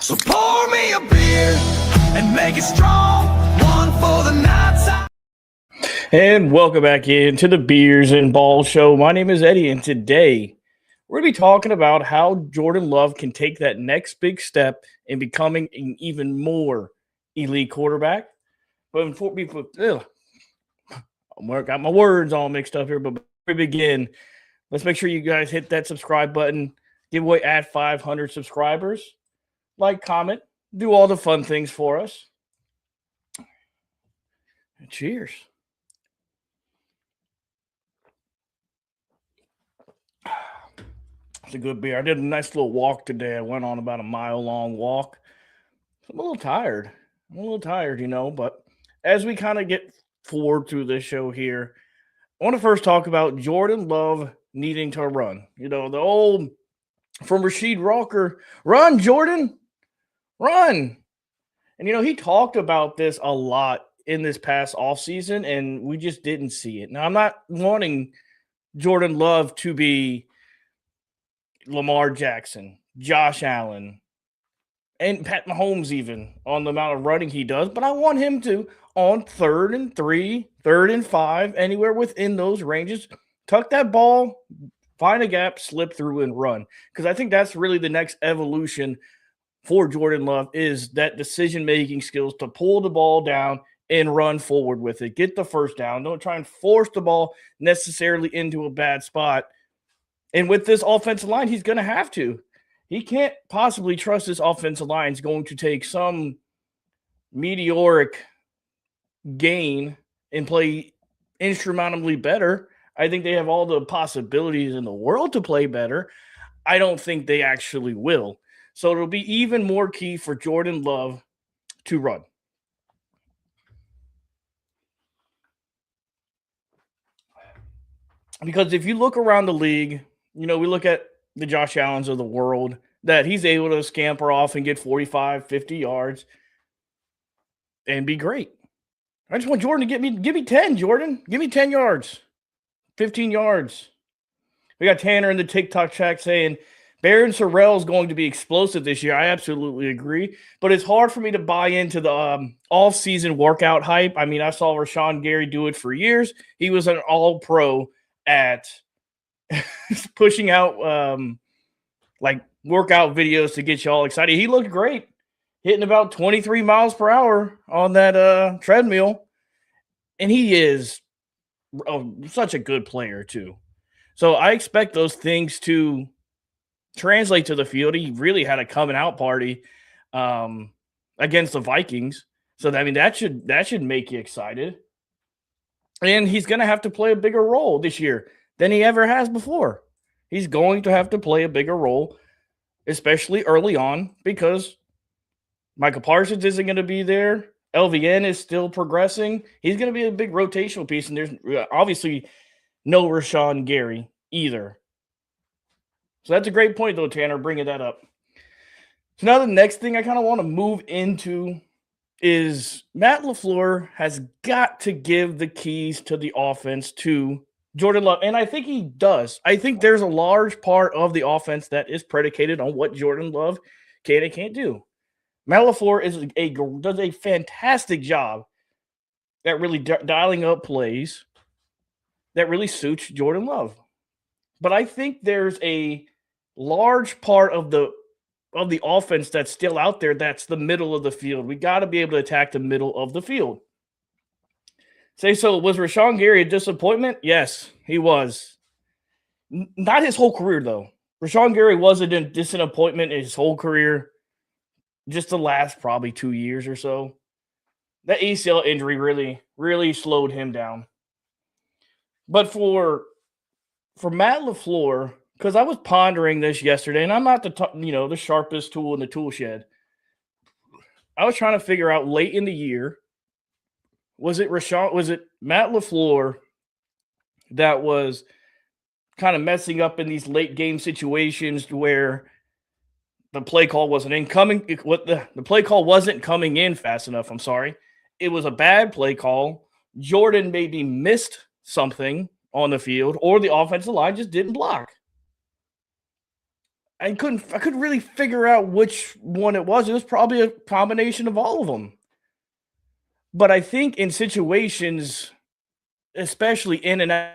So pour me a beer and make it strong, one for the night time. And welcome back into the Beers and Balls Show. My name is Eddie, and today we're going to be talking about how Jordan Love can take that next big step in becoming an even more elite quarterback. But before we got my words all mixed up here, but before we begin, let's make sure you guys hit that subscribe button, give away at 500 subscribers, like, comment, do all the fun things for us. Cheers. It's a good beer. I did a nice little walk today. I went on about a mile-long walk. I'm a little tired. But as we kind of get forward through this show here, I want to first talk about Jordan Love needing to run. You know, the old from Rasheed Rocker, run, Jordan, run. And, you know, he talked about this a lot in this past offseason, and we just didn't see it. Now, I'm not wanting Jordan Love to be Lamar Jackson, Josh Allen, and Pat Mahomes even on the amount of running he does. But I want him to, on 3rd and 3, 3rd and 5, anywhere within those ranges, tuck that ball, find a gap, slip through, and run. Because I think that's really the next evolution for Jordan Love is that decision-making skills to pull the ball down and run forward with it. Get the first down. Don't try and force the ball necessarily into a bad spot. And with this offensive line, he's going to have to. He can't possibly trust this offensive line is going to take some meteoric gain and play instrumentably better. I think they have all the possibilities in the world to play better. I don't think they actually will. So it'll be even more key for Jordan Love to run. Because if you look around the league, you know, we look at the Josh Allens of the world, that he's able to scamper off and get 45, 50 yards and be great. I just want Jordan to give me 10, Jordan. Give me 10 yards, 15 yards. We got Tanner in the TikTok chat saying, Baron Sorrell is going to be explosive this year. I absolutely agree. But it's hard for me to buy into the off-season workout hype. I mean, I saw Rashawn Gary do it for years. He was an all-pro at pushing out like workout videos to get you all excited. He looked great, hitting about 23 miles per hour on that treadmill. And he is such a good player too. So I expect those things to translate to the field. He really had a coming out party against the Vikings. So I mean that should make you excited. And he's going to have to play a bigger role this year than he ever has before. He's going to have to play a bigger role, especially early on, because Michael Parsons isn't going to be there. LVN is still progressing. He's going to be a big rotational piece, and there's obviously no Rashawn Gary either. So that's a great point, though, Tanner, bringing that up. So now the next thing I kind of want to move into is Matt LaFleur has got to give the keys to the offense to Jordan Love, and I think he does. I think there's a large part of the offense that is predicated on what Jordan Love can and can't do. Matt LaFleur does a fantastic job at really dialing up plays that really suits Jordan Love. But I think there's a large part of the offense that's still out there that's the middle of the field. We got to be able to attack the middle of the field. So was Rashawn Gary a disappointment? Yes, he was. Not his whole career, though. Rashawn Gary wasn't a disappointment in his whole career, just the last probably 2 years or so. That ACL injury really, really slowed him down. But for Matt LaFleur, because I was pondering this yesterday, and I'm not the sharpest tool in the tool shed. I was trying to figure out late in the year, was it Matt LaFleur that was kind of messing up in these late game situations where the play call wasn't the play call wasn't coming in fast enough. I'm sorry. It was a bad play call. Jordan maybe missed something on the field, or the offensive line just didn't block. I couldn't really figure out which one it was. It was probably a combination of all of them. But I think in situations, especially in and out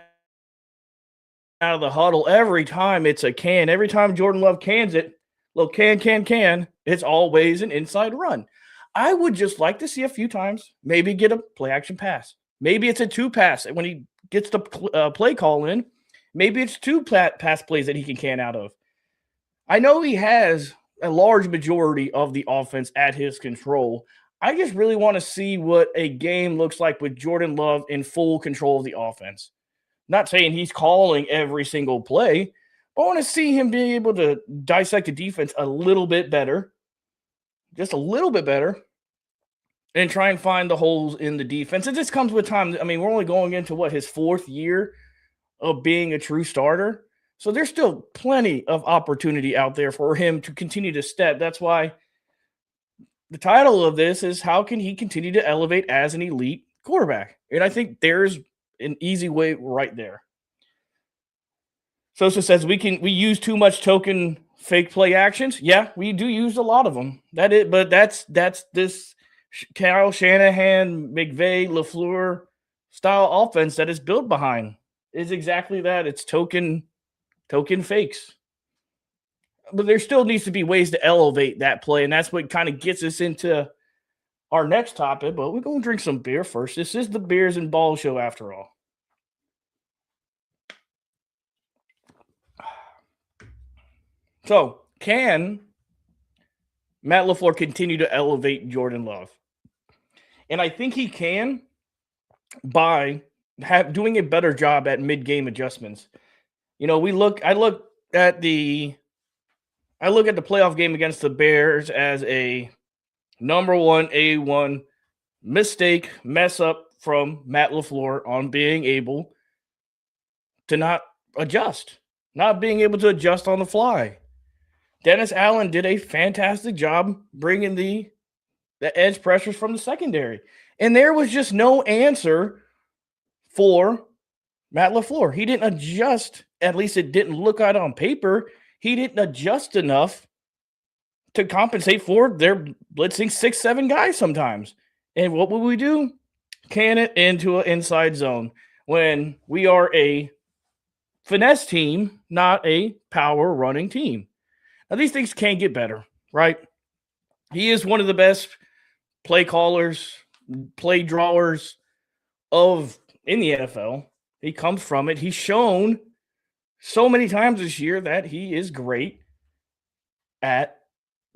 of the huddle, every time it's a can, every time Jordan Love cans it, little can, it's always an inside run. I would just like to see a few times, maybe get a play action pass. Maybe it's a two pass when he gets the play call in. Maybe it's two pass plays that he can can out of. I know he has a large majority of the offense at his control. I just really want to see what a game looks like with Jordan Love in full control of the offense. Not saying he's calling every single play, but I want to see him being able to dissect the defense a little bit better, just a little bit better, and try and find the holes in the defense. It just comes with time. I mean, we're only going into his fourth year of being a true starter. So there's still plenty of opportunity out there for him to continue to step. That's why the title of this is how can he continue to elevate as an elite quarterback? And I think there's an easy way right there. Sosa says we use too much token fake play actions. Yeah, we do use a lot of them. But that's this Kyle Shanahan, McVay, LaFleur style offense that is built behind is exactly that. It's token fakes. But there still needs to be ways to elevate that play, and that's what kind of gets us into our next topic. But we're going to drink some beer first. This is the Beers and Ball Show after all. So, can Matt LaFleur continue to elevate Jordan Love? And I think he can by doing a better job at mid-game adjustments. You know, I look at the playoff game against the Bears as a number one A1 mess up from Matt LaFleur on being able to not being able to adjust on the fly. Dennis Allen did a fantastic job bringing the edge pressures from the secondary. And there was just no answer for Matt LaFleur. He didn't adjust. At least it didn't look out on paper. He didn't adjust enough to compensate for their blitzing 6-7 guys sometimes. And what will we do? Can it into an inside zone when we are a finesse team, not a power running team. Now, these things can get better, right? He is one of the best play callers, play drawers in the NFL. He comes from it. He's shown so many times this year that he is great at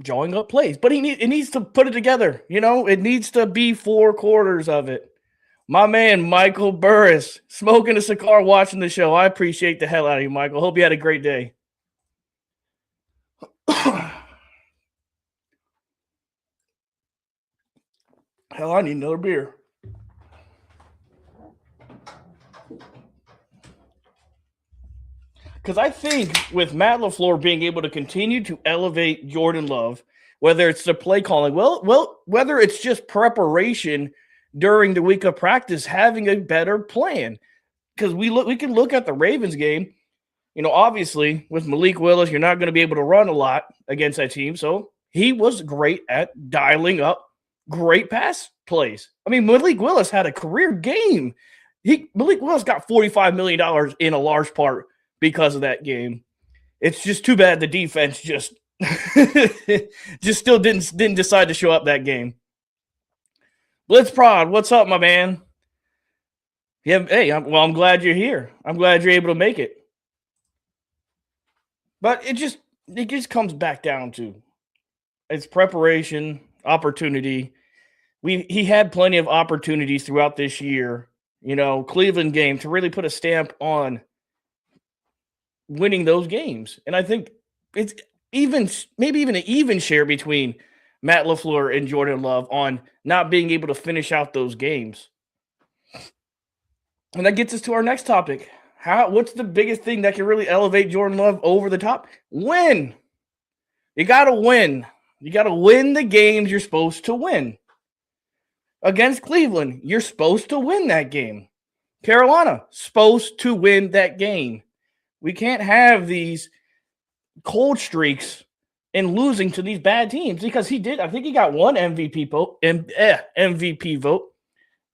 drawing up plays. But it needs to put it together. You know, it needs to be 4 quarters of it. My man, Michael Burris, smoking a cigar, watching the show. I appreciate the hell out of you, Michael. Hope you had a great day. Hell, I need another beer. Because I think with Matt LaFleur being able to continue to elevate Jordan Love, whether it's the play calling, whether it's just preparation during the week of practice, having a better plan. Because we can look at the Ravens game. You know, obviously, with Malik Willis, you're not going to be able to run a lot against that team. So he was great at dialing up great pass plays. I mean, Malik Willis had a career game. Malik Willis got $45 million in a large part because of that game. It's just too bad the defense just still didn't decide to show up that game. Blitz Prod, what's up, my man? Yeah, hey, I'm glad you're here. I'm glad you're able to make it. But it just comes back down to it's preparation, opportunity. He had plenty of opportunities throughout this year, you know, Cleveland game to really put a stamp on winning those games. And I think it's maybe even an even share between Matt LaFleur and Jordan Love on not being able to finish out those games. And that gets us to our next topic. What's the biggest thing that can really elevate Jordan Love over the top? Win. You got to win. You got to win the games you're supposed to win. Against Cleveland, you're supposed to win that game. Carolina, supposed to win that game. We can't have these cold streaks and losing to these bad teams because he did. I think he got one MVP vote.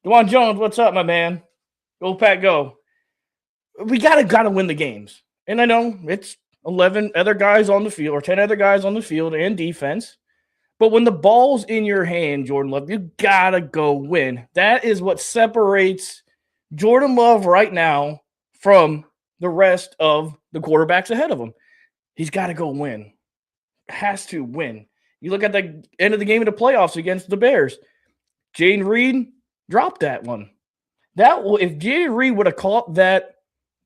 Dwan Jones, what's up, my man? Go Pack, go. We gotta win the games. And I know it's 11 other guys on the field or 10 other guys on the field and defense. But when the ball's in your hand, Jordan Love, you gotta go win. That is what separates Jordan Love right now from the rest of the quarterbacks ahead of him. He's got to go win. Has to win. You look at the end of the game of the playoffs against the Bears. Jaden Reed dropped that one. If Jaden Reed would have caught that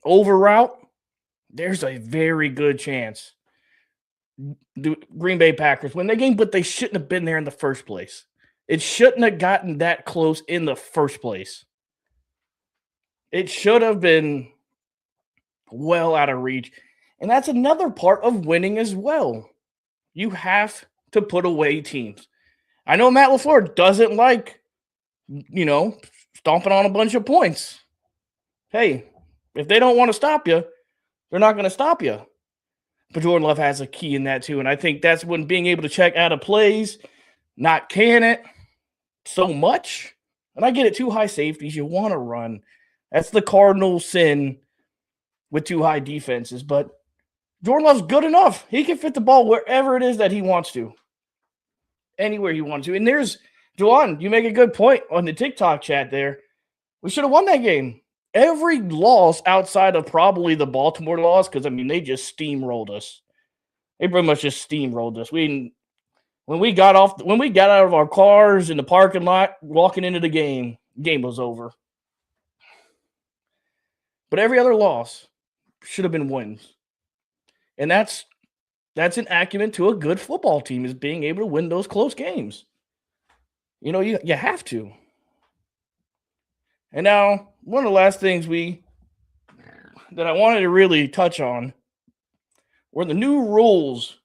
over route, there's a very good chance the Green Bay Packers win that game, but they shouldn't have been there in the first place. It shouldn't have gotten that close in the first place. It should have been well out of reach. And that's another part of winning as well. You have to put away teams. I know Matt LaFleur doesn't like, stomping on a bunch of points. Hey, if they don't want to stop you, they're not going to stop you. But Jordan Love has a key in that too. And I think that's when being able to check out of plays, not can it so much. And I get it, too high safeties. You want to run. That's the cardinal sin with too high defenses. But Jordan Love's good enough. He can fit the ball wherever it is that he wants to. Anywhere he wants to. And there's, Juwan, you make a good point on the TikTok chat there. We should have won that game. Every loss outside of probably the Baltimore loss, because, they just steamrolled us. They pretty much just steamrolled us. When we got out of our cars in the parking lot, walking into the game was over. But every other loss should have been wins. And that's an acumen to a good football team, is being able to win those close games. You have to. And now, one of the last things that I wanted to really touch on were the new rules.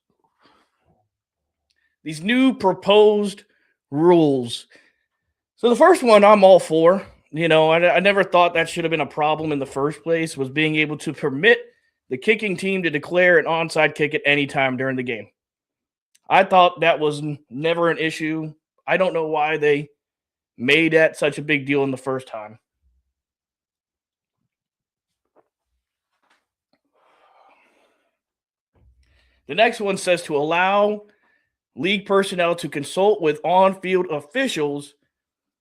These new proposed rules. So the first one I'm all for. I never thought that should have been a problem in the first place, was being able to permit the kicking team to declare an onside kick at any time during the game. I thought that was never an issue. I don't know why they made that such a big deal in the first time. The next one says to allow league personnel to consult with on-field officials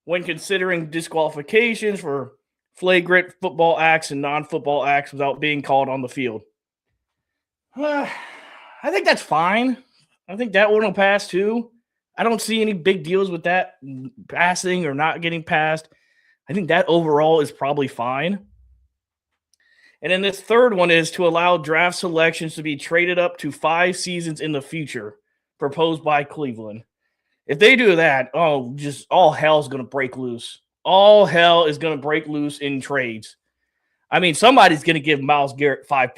when considering disqualifications for flagrant football acts and non-football acts without being called on the field. I think that's fine. I think that one will pass too. I don't see any big deals with that passing or not getting passed. I think that overall is probably fine. And then this third one is to allow draft selections to be traded up to 5 seasons in the future, proposed by Cleveland. If they do that, just all hell's going to break loose. All hell is going to break loose in trades. Somebody's going to give Myles Garrett 5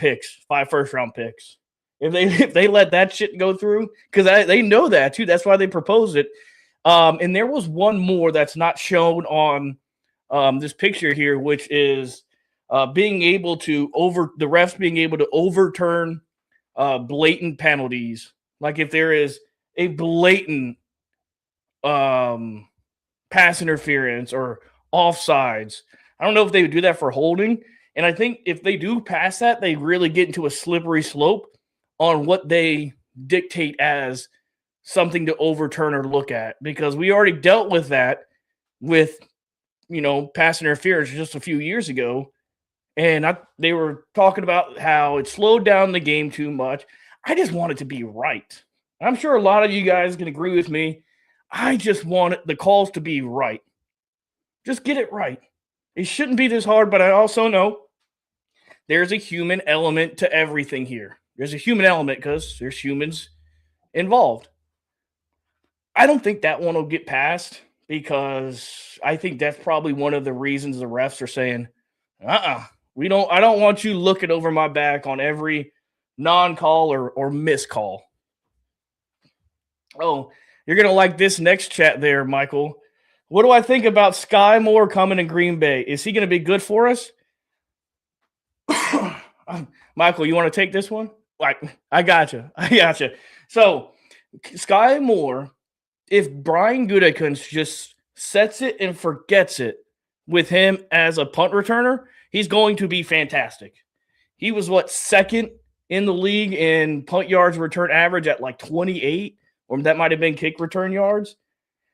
first-round picks. If they let that shit go through, because they know that too. That's why they proposed it. And there was one more that's not shown on this picture here, which is being able to the refs being able to overturn blatant penalties. Like if there is a blatant pass interference or offsides. I don't know if they would do that for holding. And I think if they do pass that, they really get into a slippery slope on what they dictate as something to overturn or look at, because we already dealt with that with, pass interference just a few years ago. And they were talking about how it slowed down the game too much. I just want it to be right. I'm sure a lot of you guys can agree with me. I just want the calls to be right. Just get it right. It shouldn't be this hard, but I also know there's a human element to everything here. There's a human element because there's humans involved. I don't think that one will get passed, because I think that's probably one of the reasons the refs are saying, I don't want you looking over my back on every non-call or miscall. Oh, you're going to like this next chat there, Michael. What do I think about Sky Moore coming in Green Bay? Is he going to be good for us? Michael, you want to take this one? Like, I gotcha. I gotcha. So, Sky Moore, if Brian Gutekunst just sets it and forgets it with him as a punt returner, he's going to be fantastic. He was second in the league in punt yards return average at like 28, or that might have been kick return yards.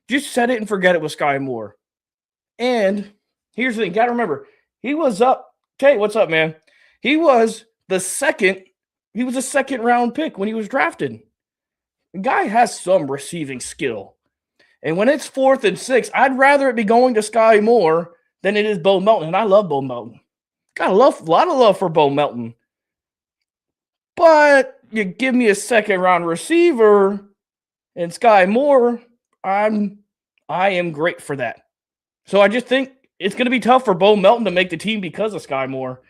Just set it and forget it with Sky Moore. And here's the thing, gotta remember, he was up. Okay, what's up, man? He was a second round pick when he was drafted. The guy has some receiving skill. And when it's 4th and 6, I'd rather it be going to Sky Moore than it is Bo Melton. And I love Bo Melton. Got a lot of love for Bo Melton. But you give me a second round receiver and Sky Moore, I am great for that. So I just think it's going to be tough for Bo Melton to make the team because of Sky Moore.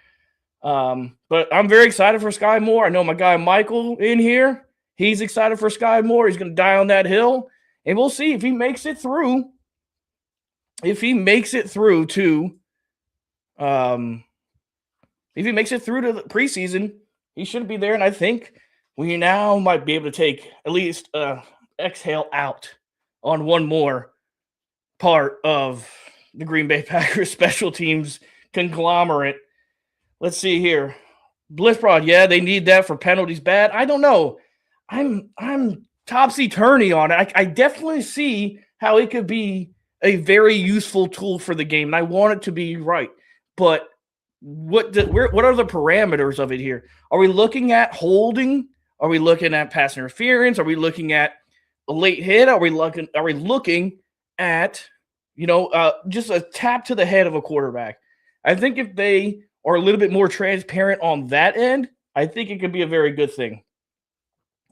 But I'm very excited for Sky Moore. I know my guy Michael in here. He's excited for Sky Moore. He's going to die on that hill. And we'll see if he makes it through. If he makes it through to the preseason, he should be there. And I think we now might be able to take at least exhale out on one more part of the Green Bay Packers special teams conglomerate. Let's see here. Blitzprod, yeah, they need that for penalties bad. I don't know. I'm topsy-turvy on it. I definitely see how it could be a very useful tool for the game, and I want it to be right. But what are the parameters of it here? Are we looking at holding? Are we looking at pass interference? Are we looking at a late hit? Are we looking at just a tap to the head of a quarterback? I think if they are a little bit more transparent on that end, I think it could be a very good thing.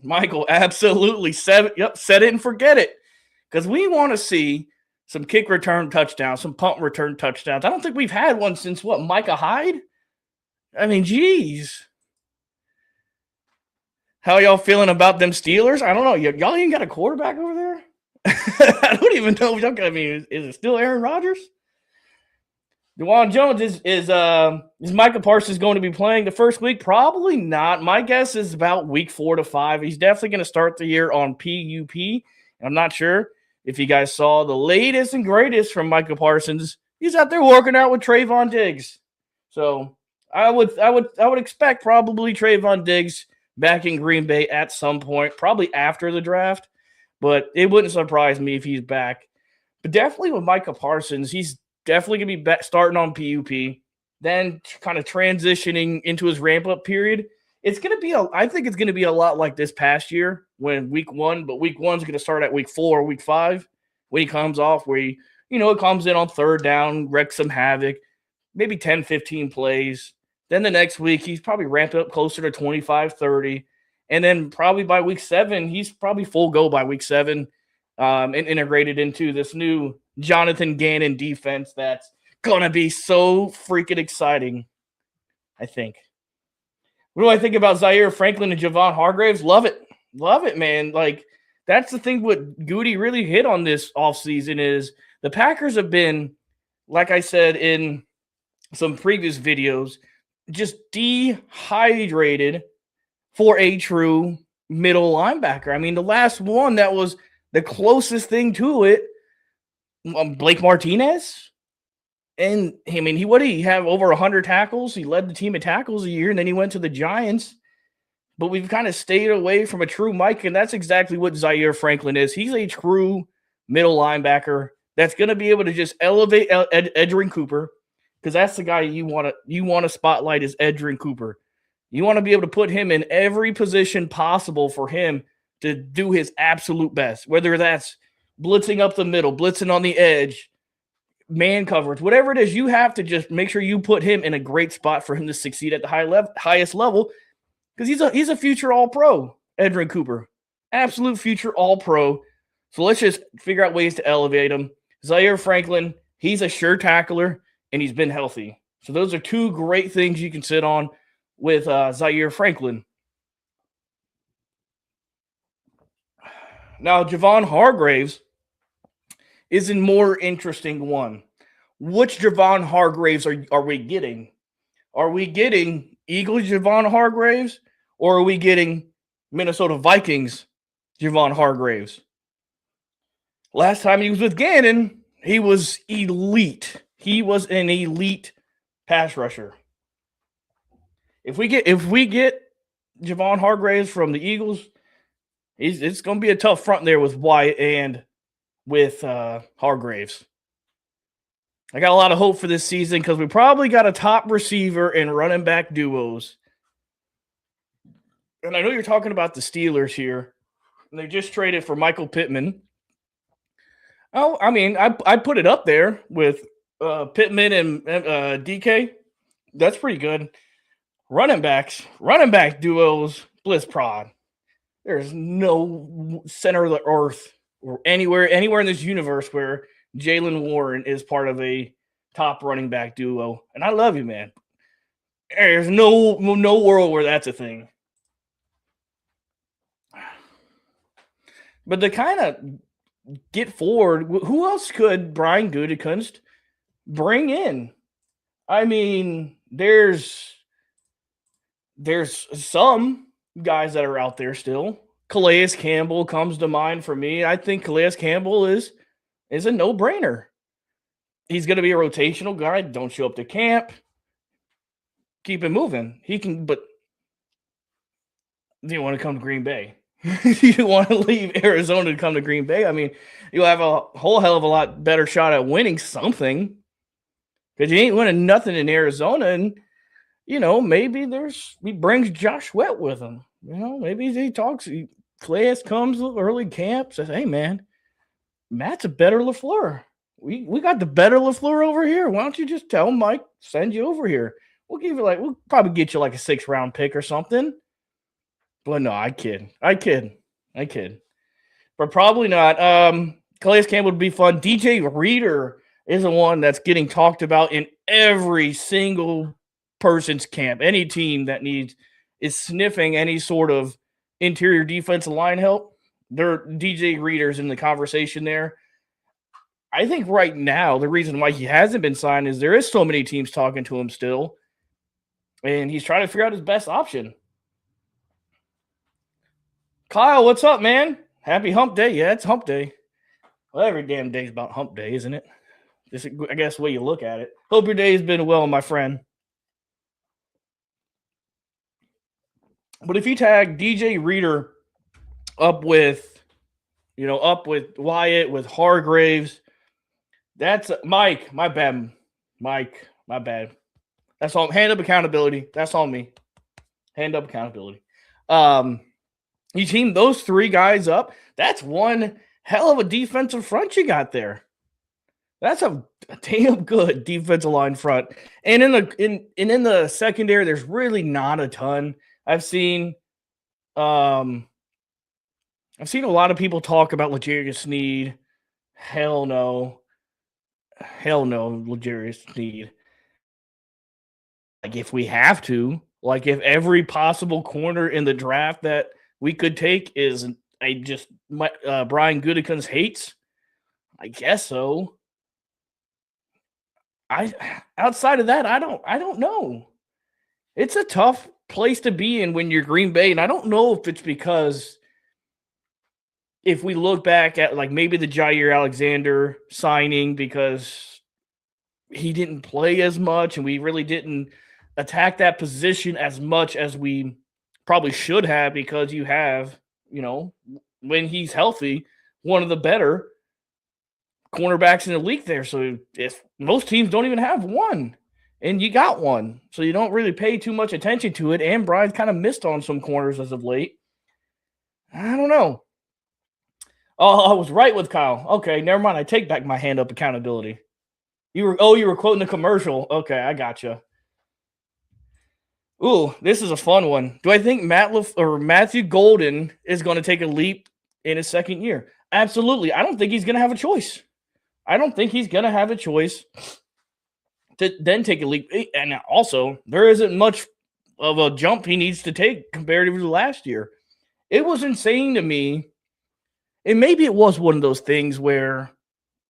Michael, absolutely. Set it and forget it. Because we want to see some kick return touchdowns, some punt return touchdowns. I don't think we've had one since Micah Hyde? I mean, geez. How y'all feeling about them Steelers? I don't know. Y'all even got a quarterback over there? I don't even know. I mean, is it still Aaron Rodgers? DeJuan Jones is Micah Parsons going to be playing the first week? Probably not. My guess is about week 4 to 5. He's definitely going to start the year on PUP. I'm not sure if you guys saw the latest and greatest from Micah Parsons. He's out there working out with Trayvon Diggs. So I would expect probably Trayvon Diggs back in Green Bay at some point, probably after the draft. But it wouldn't surprise me if he's back. But definitely with Micah Parsons, he's definitely going to be back starting on PUP, then kind of transitioning into his ramp-up period. It's going to be I think it's going to be a lot like this past year when week 1, but week 1's going to start at week 4 or week 5 when he comes off where it comes in on third down, wrecks some havoc, maybe 10, 15 plays. Then the next week, he's probably ramped up closer to 25, 30. And then probably by week 7, he's probably full go by week 7 and integrated into this new Jonathan Gannon defense that's going to be so freaking exciting, I think. What do I think about Zaire Franklin and Javon Hargraves? Love it. Love it, man. Like, that's the thing what Goody really hit on this offseason is the Packers have been, like I said in some previous videos, just dehydrated for a true middle linebacker. I mean, the last one that was the closest thing to it, Blake Martinez. And I mean, what did he have? Over 100 tackles. He led the team in tackles a year, and then he went to the Giants. But we've kind of stayed away from a true Mike, and that's exactly what Zaire Franklin is. He's a true middle linebacker that's going to be able to just elevate Edgerrin Cooper, because that's the guy you want to spotlight is Edgerrin Cooper. You want to be able to put him in every position possible for him to do his absolute best, whether that's blitzing up the middle, blitzing on the edge, man coverage, whatever it is. You have to just make sure you put him in a great spot for him to succeed at the highest level, because he's a future All-Pro, Edgerrin Cooper, absolute future All-Pro. So let's just figure out ways to elevate him. Zaire Franklin, he's a sure tackler, and he's been healthy. So those are two great things you can sit on with Zaire Franklin. Now, Javon Hargraves is a more interesting one. Which Javon Hargraves are we getting? Are we getting Eagles Javon Hargraves, Or are we getting Minnesota Vikings Javon Hargraves? Last time he was with Gannon, he was elite. He was an elite pass rusher. If we get Javon Hargraves from the Eagles, it's going to be a tough front there with Wyatt and with Hargraves. I got a lot of hope for this season because we probably got a top receiver and running back duos. And I know you're talking about the Steelers here. And they just traded for Michael Pittman. Oh, I mean, I put it up there with Pittman and DK. That's pretty good. Running back duos, Bliss Prod. There's no center of the earth or anywhere in this universe where Jalen Warren is part of a top running back duo. And I love you, man. There's no world where that's a thing. But to kind of get forward, who else could Brian Gutekunst bring in? I mean, there's some guys that are out there still. Calais Campbell comes to mind for me. I think Calais Campbell is a no-brainer. He's going to be a rotational guy. Don't show up to camp. Keep it moving. He can, but do you want to come to Green Bay? You want to leave Arizona to come to Green Bay? I mean, you'll have a whole hell of a lot better shot at winning something because you ain't winning nothing in Arizona. And, maybe he brings Josh Sweat with him. Maybe he talks. Calais comes early camp, says, hey, man, Matt's a better LaFleur. We got the better LaFleur over here. Why don't you just tell Mike, send you over here? We'll probably get you like a 6th-round pick or something. But no, I kid. But probably not. Calais Campbell would be fun. DJ Reader is the one that's getting talked about in every single person's camp. Any team that is sniffing any sort of interior defensive line help, their DJ Reader's in the conversation there. I think right now the reason why he hasn't been signed is there is so many teams talking to him still, and he's trying to figure out his best option. Kyle, what's up, man? Happy hump day. Yeah, it's hump day. Well, every damn day's about hump day, isn't it? Just, I guess, the way you look at it. Hope your day has been well, my friend. But if you tag DJ Reader up with Wyatt, with Hargraves, that's Mike. My bad. Mike, my bad. That's all. Hand up accountability. That's on me. Hand up accountability. You team those 3 guys up. That's one hell of a defensive front you got there. That's a damn good defensive line front. And in the secondary, there's really not a ton. I've seen a lot of people talk about L'Jarius Sneed. Hell no, L'Jarius Sneed. Like if we have to, like if every possible corner in the draft that we could take is Brian Gutekunst hates, I guess so. Outside of that, I don't know. It's a tough place to be in when you're Green Bay, and I don't know if it's because if we look back at like maybe the Jair Alexander signing because he didn't play as much and we really didn't attack that position as much as we probably should have because you have, when he's healthy, one of the better cornerbacks in the league there. So if most teams don't even have one and you got one, so you don't really pay too much attention to it. And Brian's kind of missed on some corners as of late. I don't know. Oh, I was right with Kyle. Okay, never mind. I take back my hand up accountability. You were quoting the commercial. Okay, I gotcha. Ooh, this is a fun one. Do I think Matthew Golden is going to take a leap in his second year? Absolutely. I don't think he's going to have a choice. To then take a leap. And also, there isn't much of a jump he needs to take comparative to last year. It was insane to me. And maybe it was one of those things where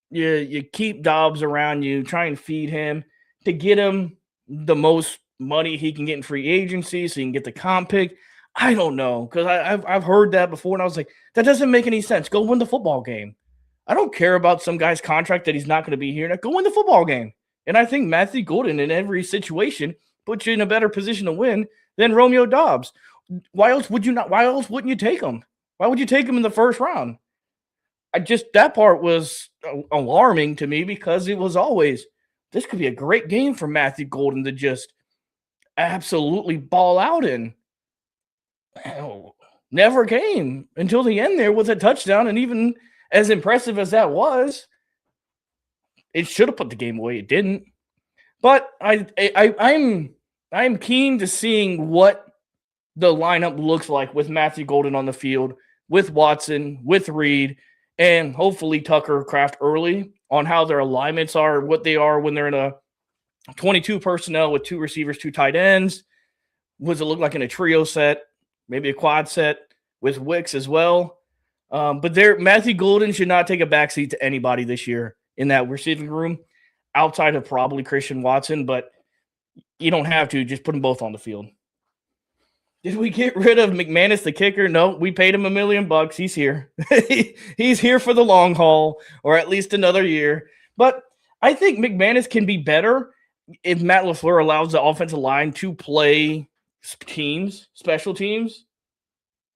you keep Dobbs around you, try and feed him to get him the most money he can get in free agency so you can get the comp pick. I don't know, because I've heard that before, and I was like, that doesn't make any sense. Go win the football game. I don't care about some guy's contract that he's not going to be here. Now, go win the football game. And I think Matthew Golden in every situation puts you in a better position to win than Romeo Dobbs. Why else would you not? Why else wouldn't you take him? Why would you take him in the first round? That part was alarming to me, because it was always, this could be a great game for Matthew Golden to just absolutely ball out in. Never came until the end there with a touchdown, and even as impressive as that was, it should have put the game away. It didn't. But I'm keen to seeing what the lineup looks like with Matthew Golden on the field, with Watson, with Reed, and hopefully Tucker Kraft early, on how their alignments are, what they are when they're in a 22 personnel with 2 receivers, 2 tight ends. What does it look like in a trio set? Maybe a quad set with Wicks as well. But Matthew Golden should not take a backseat to anybody this year in that receiving room, outside of probably Christian Watson, but you don't have to. Just put them both on the field. Did we get rid of McManus, the kicker? No, we paid him $1 million. He's here. He's here for the long haul, or at least another year. But I think McManus can be better if Matt LaFleur allows the offensive line to play special teams.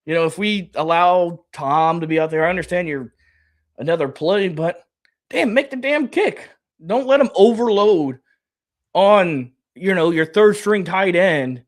You know, if we allow Tom to be out there, I understand you're another play, but damn, make the damn kick. Don't let him overload on, your third string tight end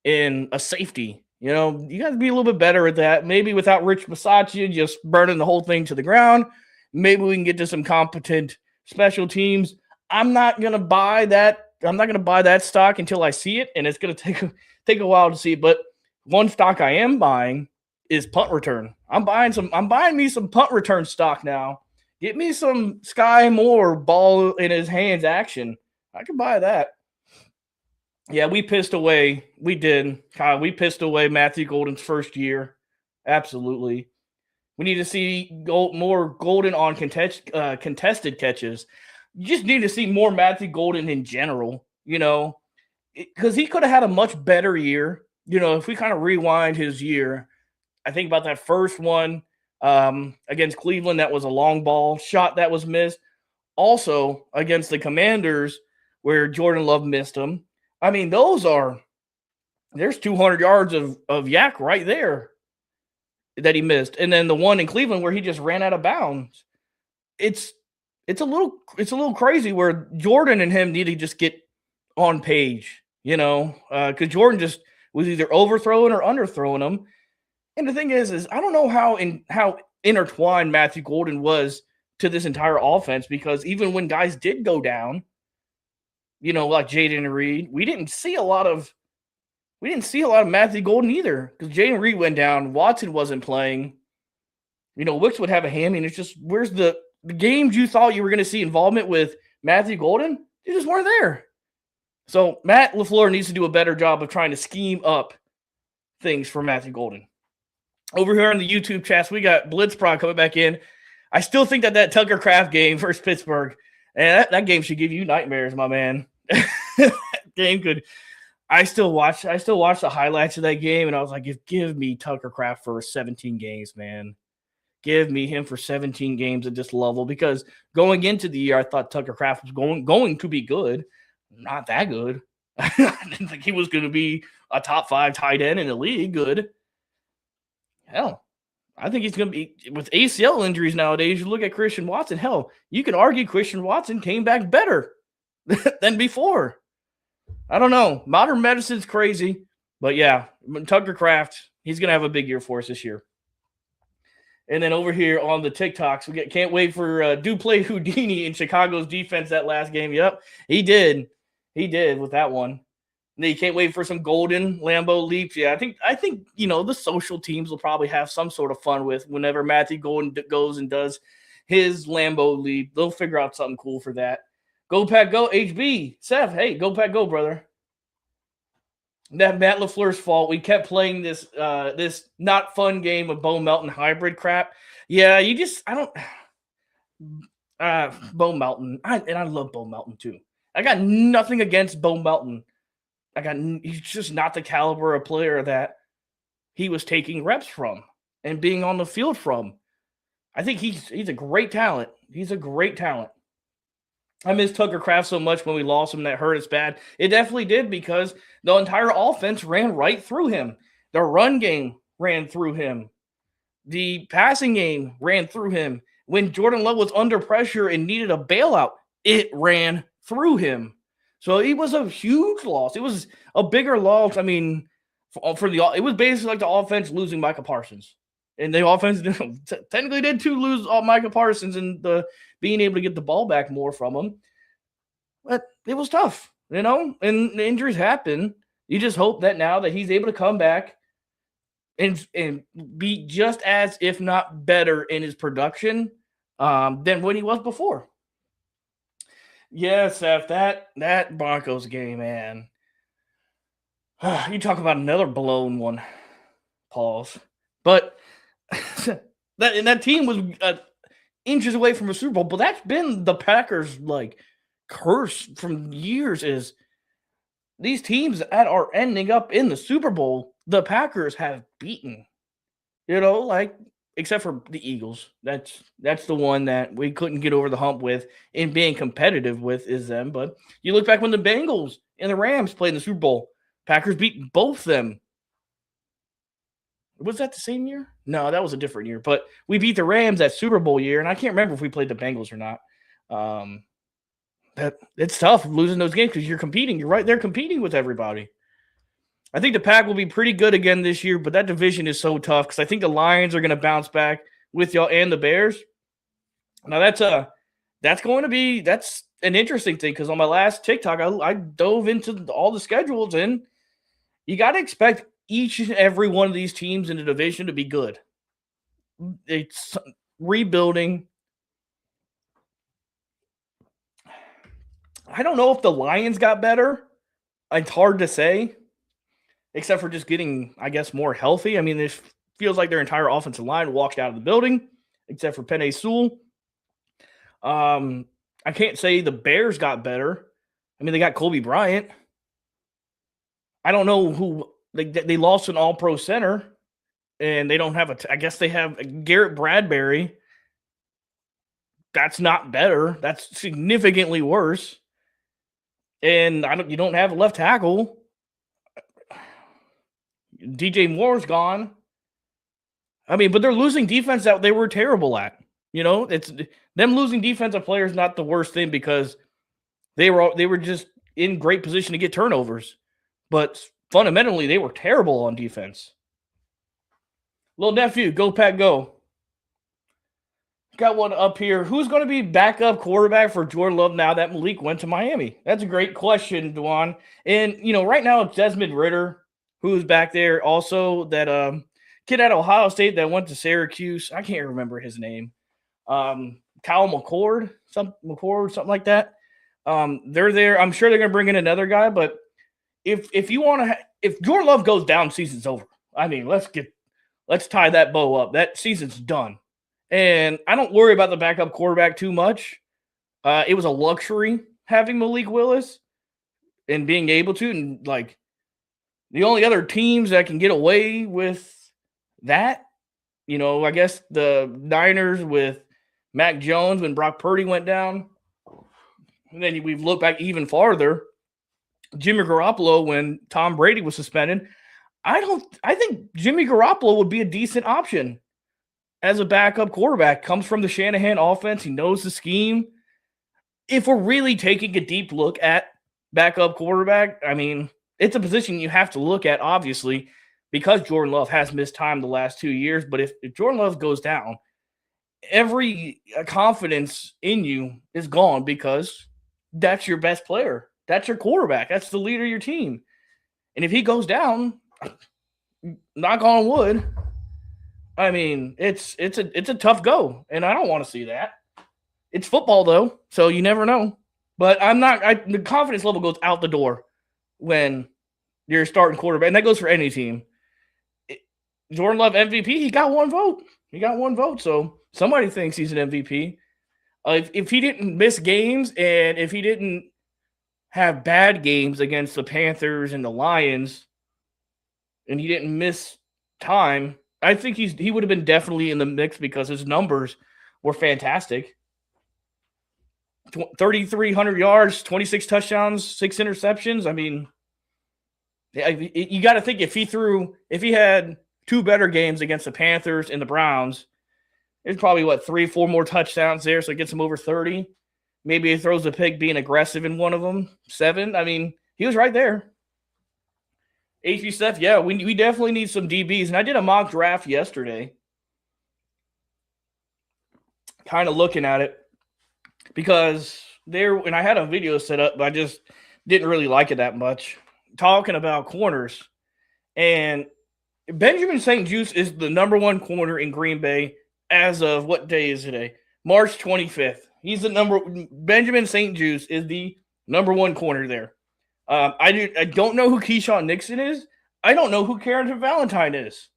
in a safety. You got to be a little bit better at that. Maybe without Rich Bisaccia just burning the whole thing to the ground, maybe we can get to some competent special teams. I'm not going to buy that. I'm not going to buy that stock until I see it, and it's going to take a while to see. But one stock I am buying is punt return. I'm buying me some punt return stock now. Get me some Sky Moore ball in his hands action. I can buy that. Yeah, we pissed away. We did, Kyle. We pissed away Matthew Golden's first year. Absolutely. We need to see more Golden on contested catches. You just need to see more Matthew Golden in general, because he could have had a much better year. If we kind of rewind his year, I think about that first one against Cleveland, that was a long ball shot that was missed. Also against the Commanders, where Jordan Love missed him. I mean, there's 200 yards of yak right there that he missed. And then the one in Cleveland where he just ran out of bounds. It's a little crazy, where Jordan and him need to just get on page, because Jordan just was either overthrowing or underthrowing him. And the thing is I don't know how intertwined Matthew Golden was to this entire offense, because even when guys did go down, like Jaden Reed, we didn't see a lot of Matthew Golden either, because Jaden Reed went down. Watson wasn't playing. Wicks would have a hammy, and it's just, where's the games you thought you were going to see involvement with Matthew Golden? They just weren't there. So Matt LaFleur needs to do a better job of trying to scheme up things for Matthew Golden. Over here on the YouTube chats, we got Blitzprod coming back in. I still think that Tucker Kraft game versus Pittsburgh, and that game should give you nightmares, my man. That game could. I still watch the highlights of that game, and I was like, give me Tucker Kraft for 17 games, man. Give me him for 17 games at this level, because going into the year, I thought Tucker Kraft was going to be good. Not that good. I didn't think he was going to be a top 5 tight end in the league. Good. Hell, I think he's going to be, with ACL injuries nowadays. You look at Christian Watson. Hell, you can argue Christian Watson came back better than before. I don't know. Modern medicine's crazy. But yeah, Tucker Kraft, he's going to have a big year for us this year. And then over here on the TikToks, can't wait for Duplay Houdini in Chicago's defense that last game. Yep, he did. He did with that one. And then you can't wait for some golden Lambeau leaps. Yeah, I think the social teams will probably have some sort of fun with whenever Matthew Golden goes and does his Lambeau leap. They'll figure out something cool for that. Go Pack Go, HB. Seth, hey, go Pack Go, brother. That Matt LaFleur's fault. We kept playing this not fun game of Bo Melton hybrid crap. Yeah, Bo Melton. I love Bo Melton too. I got nothing against Bo Melton. He's just not the caliber of player that he was taking reps from and being on the field from. I think he's a great talent. He's a great talent. I miss Tucker Kraft so much when we lost him. That hurt us bad. It definitely did because the entire offense ran right through him. The run game ran through him. The passing game ran through him. When Jordan Love was under pressure and needed a bailout, it ran through him. So it was a huge loss. It was a bigger loss. I mean, it was basically like the offense losing Micah Parsons. And the offense technically did too lose Micah Parsons and being able to get the ball back more from him. But it was tough, and the injuries happen. You just hope that now that he's able to come back and be just as, if not better, in his production than when he was before. Yes, Seth, that Broncos game, man. You talk about another blown one. Pause. But that team was inches away from a Super Bowl, but that's been the Packers' curse from years. Is these teams that are ending up in the Super Bowl, the Packers have beaten. Except for the Eagles. That's the one that we couldn't get over the hump with and being competitive with is them. But you look back when the Bengals and the Rams played in the Super Bowl, Packers beat both them. Was that the same year? No, that was a different year. But we beat the Rams that Super Bowl year, and I can't remember if we played the Bengals or not. It's tough losing those games because you're competing. You're right there competing with everybody. I think the Pack will be pretty good again this year, but that division is so tough because I think the Lions are going to bounce back with y'all and the Bears. Now that's an interesting thing because on my last TikTok, I dove into all the schedules, and you got to expect each and every one of these teams in the division to be good. It's rebuilding. I don't know if the Lions got better. It's hard to say, except for just getting, I guess, more healthy. I mean, this feels like their entire offensive line walked out of the building, except for Penei Sewell. I can't say the Bears got better. I mean, they got Kobe Bryant. I don't know who they lost an All-Pro center, and they don't have I guess they have Garrett Bradbury. That's not better. That's significantly worse. And you don't have a left tackle. DJ Moore's gone. I mean, but they're losing defense that they were terrible at. It's them losing defensive players not the worst thing because they were just in great position to get turnovers. But fundamentally, they were terrible on defense. Little nephew, go Pack, go. Got one up here. Who's going to be backup quarterback for Jordan Love now that Malik went to Miami? That's a great question, Dwan. And, right now it's Desmond Ridder, who's back there. Also, that kid at Ohio State that went to Syracuse. I can't remember his name. Kyle McCord, something like that. They're there. I'm sure they're going to bring in another guy. But if you want to, if Jordan Love goes down, season's over. I mean, let's tie that bow up. That season's done. And I don't worry about the backup quarterback too much. It was a luxury having Malik Willis and being able to. And, the only other teams that can get away with that, I guess the Niners with Mac Jones when Brock Purdy went down. And then we've looked back even farther. Jimmy Garoppolo when Tom Brady was suspended. I think Jimmy Garoppolo would be a decent option as a backup quarterback. Comes from the Shanahan offense. He knows the scheme. If we're really taking a deep look at backup quarterback, I mean, it's a position you have to look at, obviously, because Jordan Love has missed time the last 2 years. But if Jordan Love goes down, every confidence in you is gone because that's your best player. That's your quarterback. That's the leader of your team. And if he goes down, knock on wood, I mean, it's a tough go, and I don't want to see that. It's football, though, so you never know. But the confidence level goes out the door when you're starting quarterback, and that goes for any team. Jordan Love MVP, he got one vote. So somebody thinks he's an MVP. If he didn't miss games and if he didn't have bad games against the Panthers and the Lions, and he didn't miss time, I think he would have been definitely in the mix because his numbers were fantastic. 3,300 yards, 26 touchdowns, 6 interceptions. I mean, you got to think if he had 2 better games against the Panthers and the Browns, there's probably 3-4 more touchdowns there, so it gets him over 30. Maybe he throws a pick being aggressive in one of them, 7. I mean, he was right there. HP Steph, yeah, we definitely need some DBs. And I did a mock draft yesterday, kind of looking at it, because and I had a video set up, but I just didn't really like it that much, talking about corners. And Benjamin St-Juste is the number 1 corner in Green Bay as of what day is today? March 25th. Benjamin St-Juste is the number 1 corner there. I don't know who Keyshawn Nixon is. I don't know who Carrington Valentine is.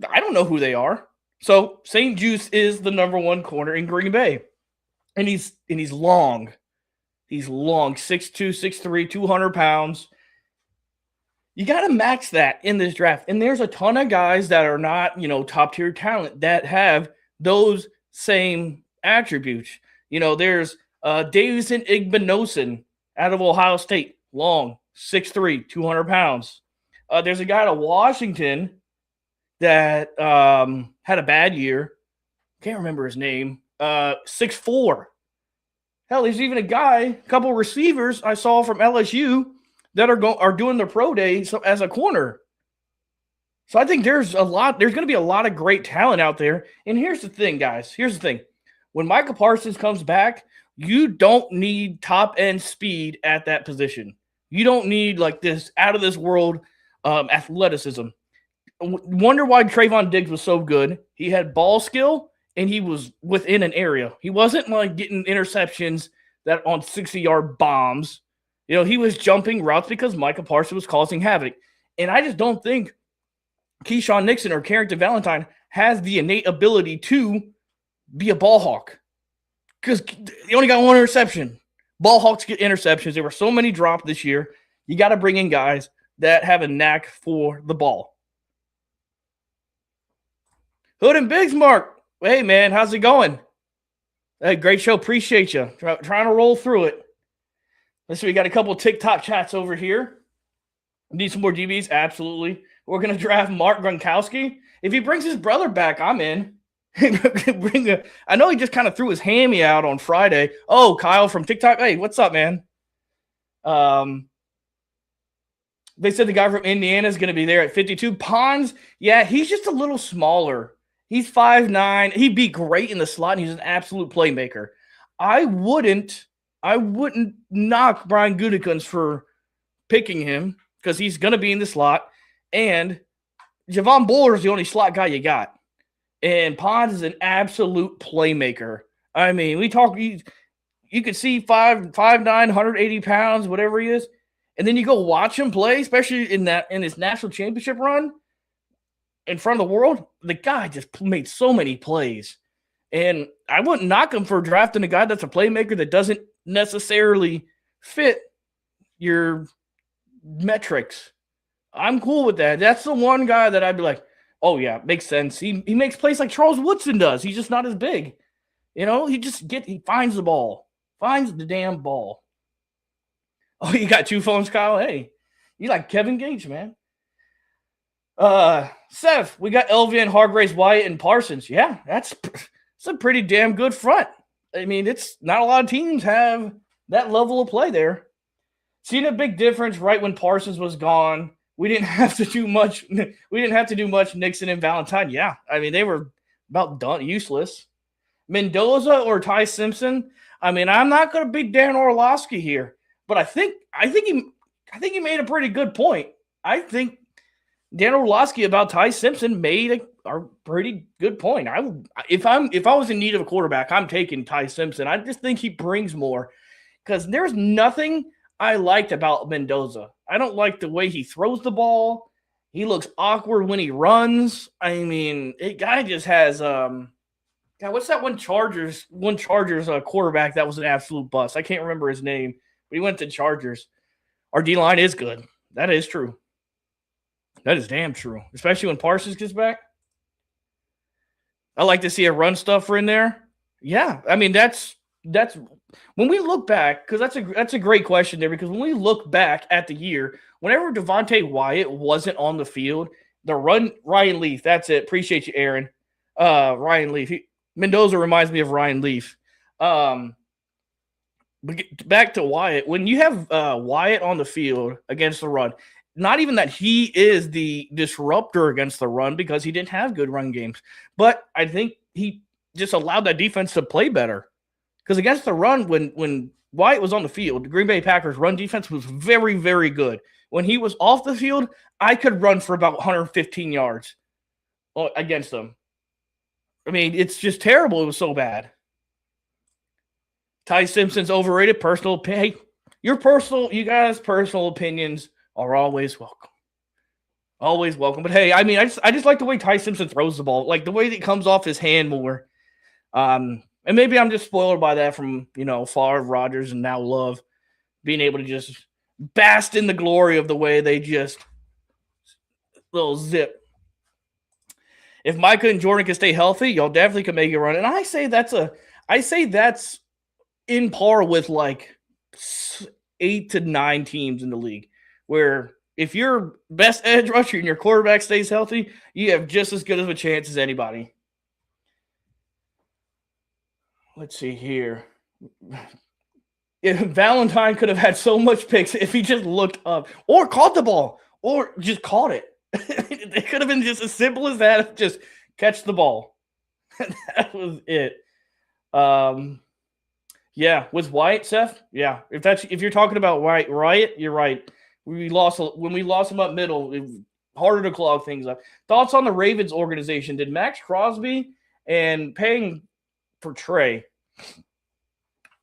I don't know who they are. So St-Juste is the number 1 corner in Green Bay. And he's long. He's long, 6'2", 6'3", 200 pounds. You got to max that in this draft. And there's a ton of guys that are not, top-tier talent that have those same attributes. There's Davison Igbinosun out of Ohio State, long, 6'3", 200 pounds. There's a guy out of Washington that had a bad year. Can't remember his name. 6'4". Hell, there's even a couple receivers I saw from LSU that are doing their pro day as a corner. So I think there's going to be a lot of great talent out there. And here's the thing, guys. Here's the thing. When Micah Parsons comes back, you don't need top-end speed at that position. You don't need this out-of-this-world athleticism. Wonder why Trayvon Diggs was so good. He had ball skill, and he was within an area. He wasn't getting interceptions that on 60-yard bombs. He was jumping routes because Micah Parsons was causing havoc. And I just don't think Keyshawn Nixon or Carrington Valentine has the innate ability to be a ball hawk. Because he only got 1 interception. Ball hawks get interceptions. There were so many dropped this year. You got to bring in guys that have a knack for the ball. Hood and Biggs, Mark. Hey, man, how's it going? Hey, great show. Appreciate you. Trying to roll through it. Let's see. We got a couple of TikTok chats over here. Need some more DBs? Absolutely. We're going to draft Mark Gronkowski. If he brings his brother back, I'm in. I know he just kind of threw his hammy out on Friday. Oh, Kyle from TikTok. Hey, what's up, man? They said the guy from Indiana is going to be there at 52. Pons, yeah, he's just a little smaller. He's 5'9". He'd be great in the slot, and he's an absolute playmaker. I wouldn't knock Brian Gutekunst for picking him because he's going to be in the slot, and Javon Buller is the only slot guy you got. And Pons is an absolute playmaker. I mean, you could see 5'9", 180 pounds, whatever he is, and then you go watch him play, especially in his national championship run in front of the world. The guy just made so many plays. And I wouldn't knock him for drafting a guy that's a playmaker that doesn't necessarily fit your metrics. I'm cool with that. That's the one guy that I'd be like, oh, yeah, makes sense. He makes plays like Charles Woodson does. He's just not as big. He finds the ball. Finds the damn ball. Oh, you got 2 phones, Kyle? Hey, you like Kevin Gage, man. Seth, we got Elvian, Hargraves, Wyatt, and Parsons. Yeah, it's a pretty damn good front. I mean, it's not a lot of teams have that level of play there. Seen a big difference right when Parsons was gone. We didn't have to do much. We didn't have to do much. Nixon and Valentine. Yeah, I mean, they were about done, useless. Mendoza or Ty Simpson. I mean, I'm not going to beat Dan Orlovsky here, but I think he made a pretty good point. I think Dan Orlovsky about Ty Simpson made a pretty good point. If I was in need of a quarterback, I'm taking Ty Simpson. I just think he brings more because there's nothing I liked about Mendoza. I don't like the way he throws the ball. He looks awkward when he runs. I mean, it guy just has God, what's that one Chargers quarterback that was an absolute bust? I can't remember his name, but he went to Chargers. Our D-line is good. That is true. That is damn true, especially when Parsons gets back. I like to see a run stuffer in there. Yeah, I mean that's when we look back, because that's a great question there. Because when we look back at the year, whenever Devontae Wyatt wasn't on the field, the run Ryan Leaf. That's it. Appreciate you, Aaron. Ryan Leaf. Mendoza reminds me of Ryan Leaf. But back to Wyatt. When you have Wyatt on the field against the run, not even that he is the disruptor against the run because he didn't have good run games, but I think he just allowed that defense to play better. Because against the run, when Wyatt was on the field, the Green Bay Packers run defense was very, very good. When he was off the field, I could run for about 115 yards against them. I mean, it's just terrible. It was so bad. Ty Simpson's overrated. Personal opinion. Hey, you guys' personal opinions are always welcome. Always welcome. But hey, I mean, I just like the way Ty Simpson throws the ball, like the way that it comes off his hand more. And maybe I'm just spoiled by that from, Favre, Rodgers, and now Love being able to just bask in the glory of the way they just little zip. If Micah and Jordan can stay healthy, y'all definitely can make it run. And I say that's in par with like 8 to 9 teams in the league, where if your best edge rusher and your quarterback stays healthy, you have just as good of a chance as anybody. Let's see here. If Valentine could have had so much picks if he just looked up or caught the ball or just caught it. It could have been just as simple as that. Just catch the ball. That was it. Yeah, was Wyatt, Seth? Yeah, if you're talking about Wyatt, you're right. When we lost him up middle, it was harder to clog things up. Thoughts on the Ravens organization? Did Max Crosby and paying for Trey?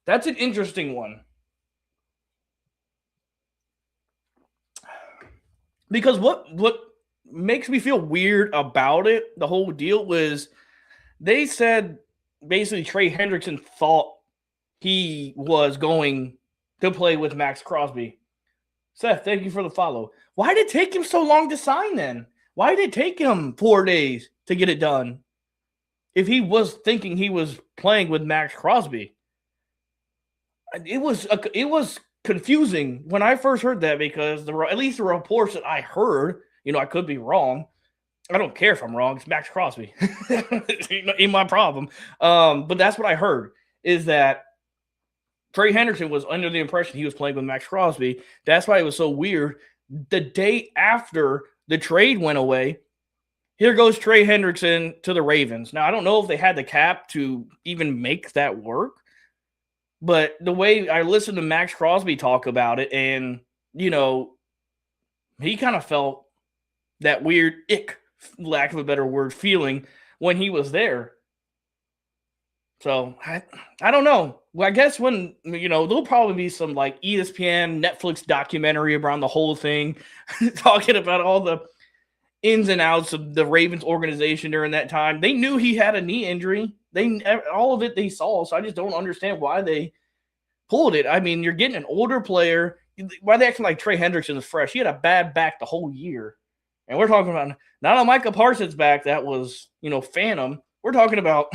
That's an interesting one. Because what makes me feel weird about it, the whole deal, was they said basically Trey Hendrickson thought he was going to play with Max Crosby. Seth, thank you for the follow. Why did it take him so long to sign then? Why did it take him 4 days to get it done if he was thinking he was playing with Max Crosby? It was confusing when I first heard that, because at least the reports that I heard, I could be wrong. I don't care if I'm wrong. It's Max Crosby. Ain't my problem. But that's what I heard, is that Trey Hendrickson was under the impression he was playing with Max Crosby. That's why it was so weird. The day after the trade went away, here goes Trey Hendrickson to the Ravens. Now, I don't know if they had the cap to even make that work, but the way I listened to Max Crosby talk about it, and, he kind of felt that weird lack of a better word, feeling when he was there. So I don't know. Well, I guess when, there'll probably be some like ESPN, Netflix documentary around the whole thing, talking about all the ins and outs of the Ravens organization during that time. They knew he had a knee injury. All of it they saw. So I just don't understand why they pulled it. I mean, you're getting an older player. Why they acting like Trey Hendrickson is fresh? He had a bad back the whole year. And we're talking about not a Micah Parsons back that was, phantom. We're talking about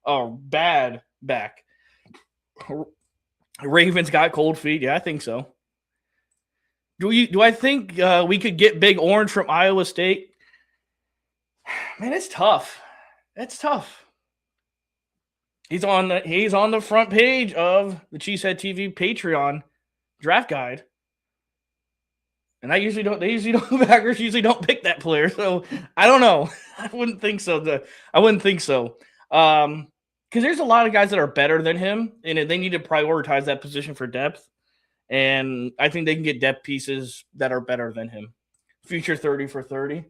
a bad back. Ravens got cold feet. Yeah, I think so. Do I think we could get Big Orange from Iowa State? Man, it's tough. It's tough. He's on the front page of the Cheesehead TV Patreon draft guide. And Packers usually don't pick that player. So I don't know. I wouldn't think so. I wouldn't think so. Because there's a lot of guys that are better than him, and they need to prioritize that position for depth. And I think they can get depth pieces that are better than him. Future 30 for 30.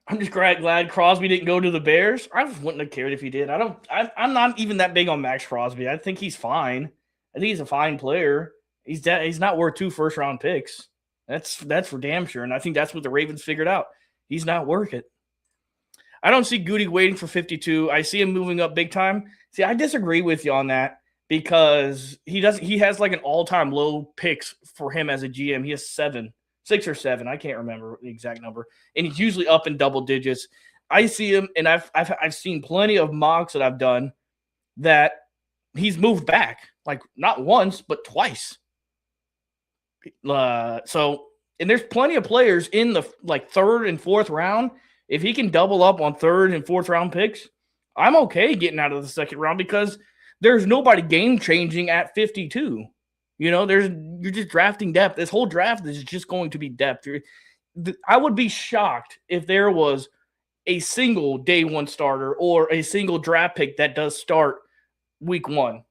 I'm just glad Crosby didn't go to the Bears. I wouldn't have cared if he did. I'm not even that big on Max Crosby. I think he's fine. I think he's a fine player. He's not worth 2 first-round picks. That's for damn sure. And I think that's what the Ravens figured out. He's not worth it. I don't see Goody waiting for 52. I see him moving up big time. See, I disagree with you on that, because he has like an all-time low picks for him as a GM. He has 7 6 or 7. I can't remember the exact number. And he's usually up in double digits. I see him, and I've seen plenty of mocks that I've done that he's moved back, like not once, but twice. And there's plenty of players in the like 3rd and 4th round. If he can double up on 3rd and 4th round picks, I'm okay getting out of the 2nd round because there's nobody game changing at 52. You know, you're just drafting depth. This whole draft is just going to be depth. I would be shocked if there was a single day 1 starter or a single draft pick that does start week 1.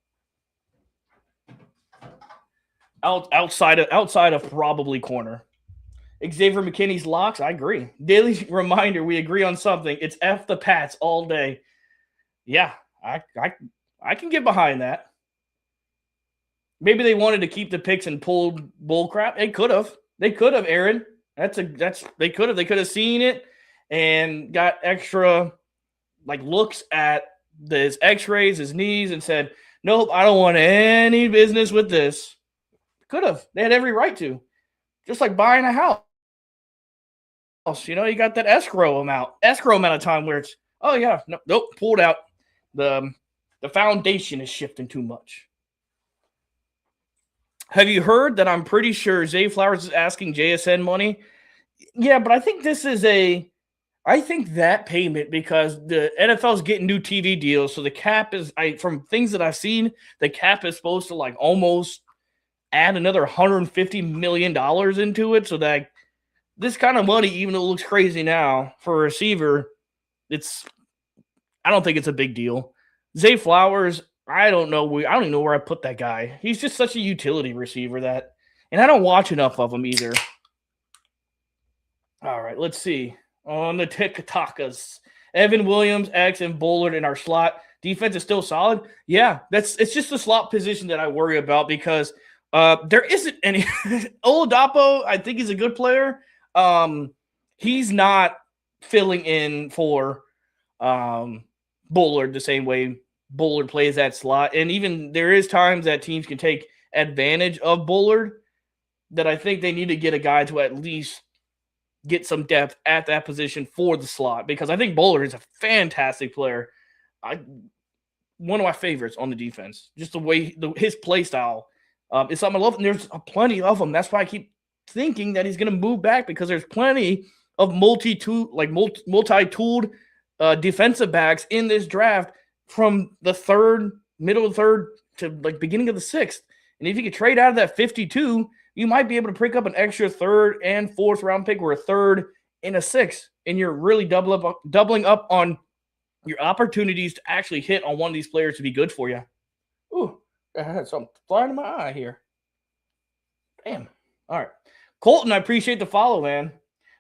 Outside of probably corner. Xavier McKinney's locks, I agree. Daily reminder, we agree on something. It's F the Pats all day. Yeah, I can get behind that. Maybe they wanted to keep the picks and pulled bull crap. They could have, Aaron. They could have seen it and got extra like looks at his x-rays, his knees, and said, nope, I don't want any business with this. Could have. They had every right to. Just like buying a house. You know, you got that escrow amount of time where it's, oh yeah, nope, pulled out. The foundation is shifting too much. Have you heard that I'm pretty sure Zay Flowers is asking JSN money? Yeah, but I think I think that payment, because the NFL is getting new TV deals, so the cap is, from things that I've seen, the cap is supposed to like almost add another $150 million into it, so that this kind of money, even though it looks crazy now for a receiver, I don't think it's a big deal. Zay Flowers, I don't even know where I put that guy. He's just such a utility receiver and I don't watch enough of him either. All right, let's see. On the TikTokas, Evan Williams, X, and Bullard in our slot. Defense is still solid. Yeah, it's just the slot position that I worry about because there isn't any. Oladapo, I think he's a good player. He's not filling in for Bullard the same way Bullard plays that slot. And even there is times that teams can take advantage of Bullard, that I think they need to get a guy to at least get some depth at that position for the slot, because I think Bullard is a fantastic player. One of my favorites on the defense. Just the way his play style is something I love. And there's plenty of them. That's why I keep thinking that he's going to move back, because there's plenty of multi-tooled defensive backs in this draft from the middle of the 3rd to like beginning of the 6th. And if you could trade out of that 52, you might be able to pick up an extra 3rd and 4th round pick, or a 3rd and a 6th, and you're really doubling up on your opportunities to actually hit on one of these players to be good for you. Ooh, I had something flying in my eye here. Damn. All right. Colton, I appreciate the follow, man.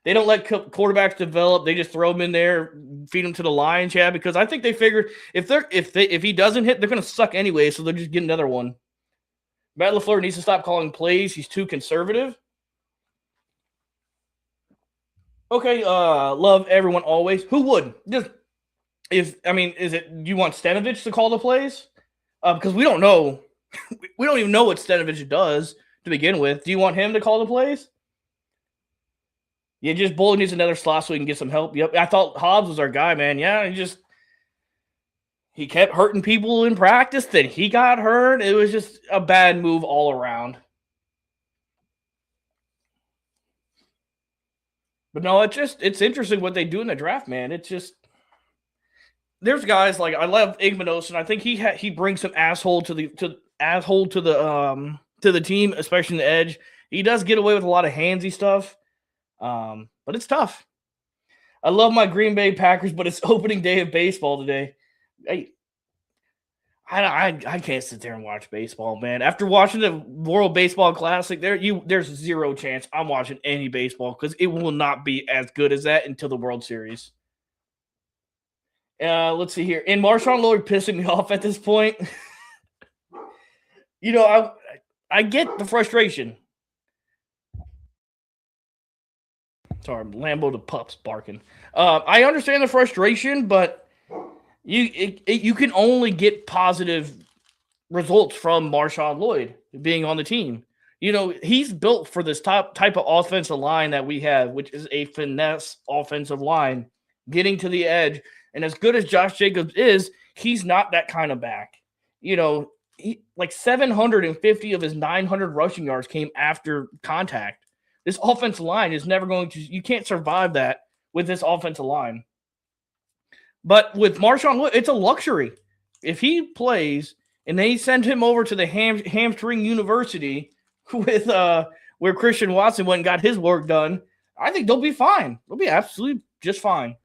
They don't let quarterbacks develop. They just throw them in there, feed them to the Lions, yeah, because I think they figured if he doesn't hit, they're going to suck anyway, so they'll just get another one. Matt LaFleur needs to stop calling plays. He's too conservative. Okay, love everyone always. Who would? Is it you want Stanovich to call the plays? Because we don't know. We don't even know what Stanovich does to begin with. Do you want him to call the plays? Yeah, just Bullard needs another slot so he can get some help. Yep, I thought Hobbs was our guy, man. Yeah, he kept hurting people in practice. Then he got hurt. It was just a bad move all around. But no, it's interesting what they do in the draft, man. It's just, there's guys like, I love Igmanos, and I think he brings some asshole to the team, especially in the edge. He does get away with a lot of handsy stuff, but it's tough. I love my Green Bay Packers, but it's opening day of baseball today. I can't sit there and watch baseball, man. After watching the World Baseball Classic, there's zero chance I'm watching any baseball, because it will not be as good as that until the World Series. Let's see here. And Marshawn Lloyd pissing me off at this point. You know, I get the frustration. Sorry, Lambo the pups barking. I understand the frustration, but you can only get positive results from Marshawn Lloyd being on the team. He's built for this type of offensive line that we have, which is a finesse offensive line, getting to the edge. And as good as Josh Jacobs is, he's not that kind of back. Like 750 of his 900 rushing yards came after contact. This offensive line is never going to – you can't survive that with this offensive line. But with Marshawn, it's a luxury. If he plays and they send him over to the hamstring university with where Christian Watson went and got his work done, I think they'll be fine. They'll be absolutely just fine.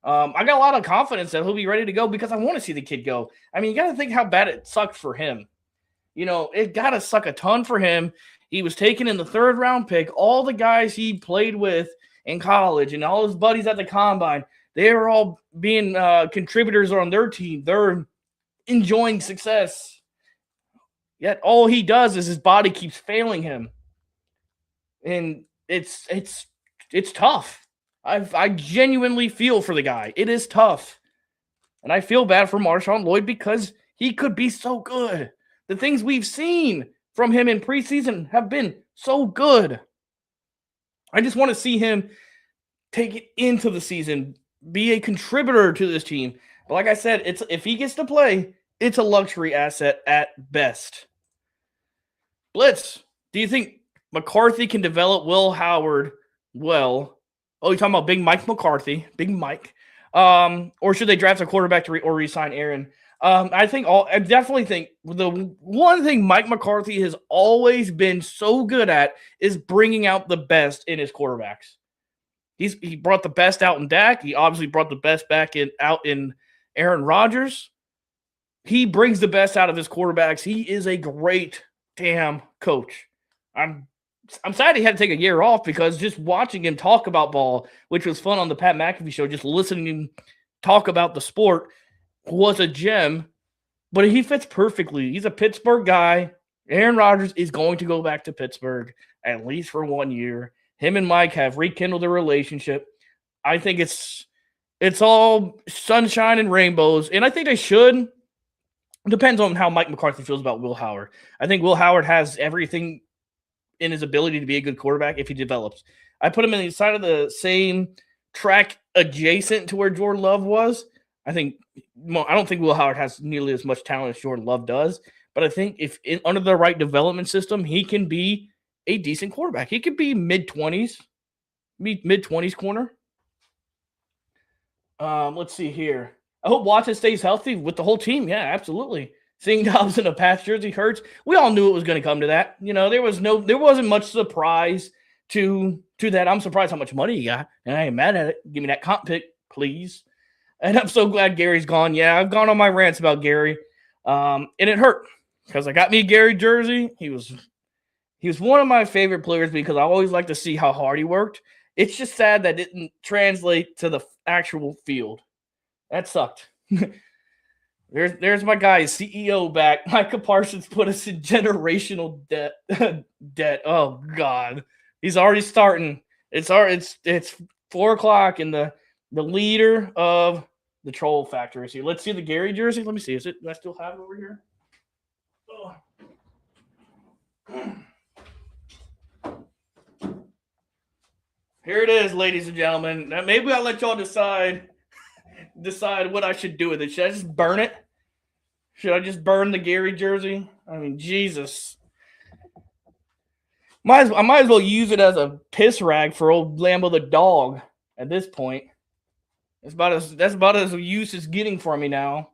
I got a lot of confidence that he'll be ready to go because I want to see the kid go. I mean, you got to think how bad it sucked for him. It got to suck a ton for him. He was taken in the 3rd round pick. All the guys he played with in college and all his buddies at the combine, they were all being contributors on their team. They're enjoying success. Yet all he does is his body keeps failing him. And it's tough. I genuinely feel for the guy. It is tough. And I feel bad for Marshawn Lloyd because he could be so good. The things we've seen from him in preseason have been so good. I just want to see him take it into the season, be a contributor to this team. But like I said, if he gets to play, it's a luxury asset at best. Blitz, do you think McCarthy can develop Will Howard well? Oh, you're talking about Big Mike McCarthy, Big Mike. Or should they draft a quarterback to re-sign Aaron? I definitely think the one thing Mike McCarthy has always been so good at is bringing out the best in his quarterbacks. He brought the best out in Dak. He obviously brought the best out in Aaron Rodgers. He brings the best out of his quarterbacks. He is a great damn coach. I'm sad he had to take a year off because just watching him talk about ball, which was fun on the Pat McAfee show, just listening to him talk about the sport was a gem, but he fits perfectly. He's a Pittsburgh guy. Aaron Rodgers is going to go back to Pittsburgh at least for 1 year. Him and Mike have rekindled their relationship. I think it's all sunshine and rainbows, and I think they should. It depends on how Mike McCarthy feels about Will Howard. I think Will Howard has everything in his ability to be a good quarterback if he develops. I put him in the side of the same track adjacent to where Jordan Love was. I don't think Will Howard has nearly as much talent as Jordan Love does, but I think if under the right development system, he can be a decent quarterback. He could be mid-20s corner. Let's see here. I hope Watson stays healthy with the whole team. Yeah, absolutely. Seeing Dobbs in a patch jersey hurts. We all knew it was going to come to that. There wasn't much surprise to that. I'm surprised how much money he got, and I ain't mad at it. Give me that comp pick, please. And I'm so glad Gary's gone. Yeah, I've gone on my rants about Gary, and it hurt because I got me a Gary jersey. He was one of my favorite players because I always like to see how hard he worked. It's just sad that it didn't translate to the actual field. That sucked. There's my guy, CEO back. Micah Parsons put us in generational debt. Oh God, he's already starting. It's 4:00, and the leader of the troll factor is here. Let's see the Gary jersey. Let me see. Do I still have it over here? Oh. Here it is, ladies and gentlemen. Now, maybe I'll let y'all decide what I should do with it. Should I just burn it? Should I just burn the Gary jersey? I mean, Jesus. I might as well use it as a piss rag for old Lambo the dog at this point. That's about as use it's getting for me now.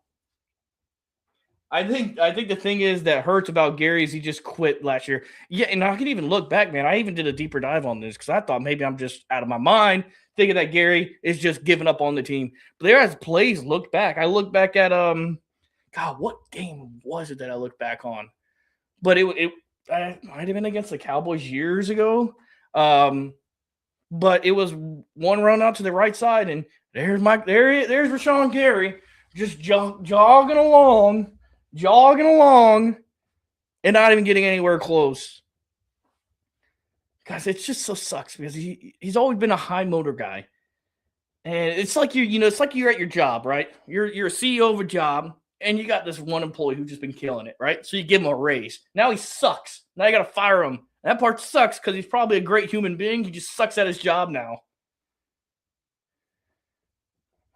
I think the thing is that hurts about Gary is he just quit last year. Yeah, and I can even look back, man. I even did a deeper dive on this because I thought maybe I'm just out of my mind thinking that Gary is just giving up on the team. But there as plays looked back. I looked back at God, what game was it that I looked back on? But it might have been against the Cowboys years ago. But it was one run out to the right side, and there's Rashawn Gary just jogging along, and not even getting anywhere close. Guys, it just so sucks because he's always been a high motor guy. And it's like it's like you're at your job, right? You're a CEO of a job, and you got this one employee who's just been killing it, right? So you give him a raise. Now he sucks. Now you got to fire him That part sucks because he's probably a great human being. He just sucks at his job now.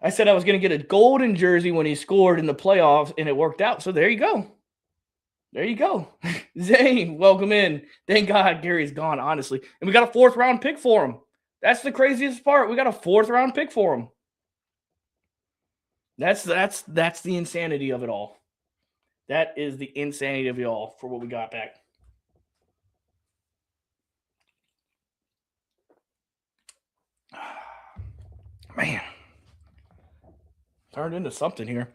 I said I was going to get a golden jersey when he scored in the playoffs, and it worked out. So there you go. There you go. Zane, welcome in. Thank God Gary's gone, honestly. And we got a 4th-round pick for him. That's the craziest part. We got a 4th-round pick for him. That's the insanity of it all. That is the insanity of it all for what we got back. Man. Turned into something here.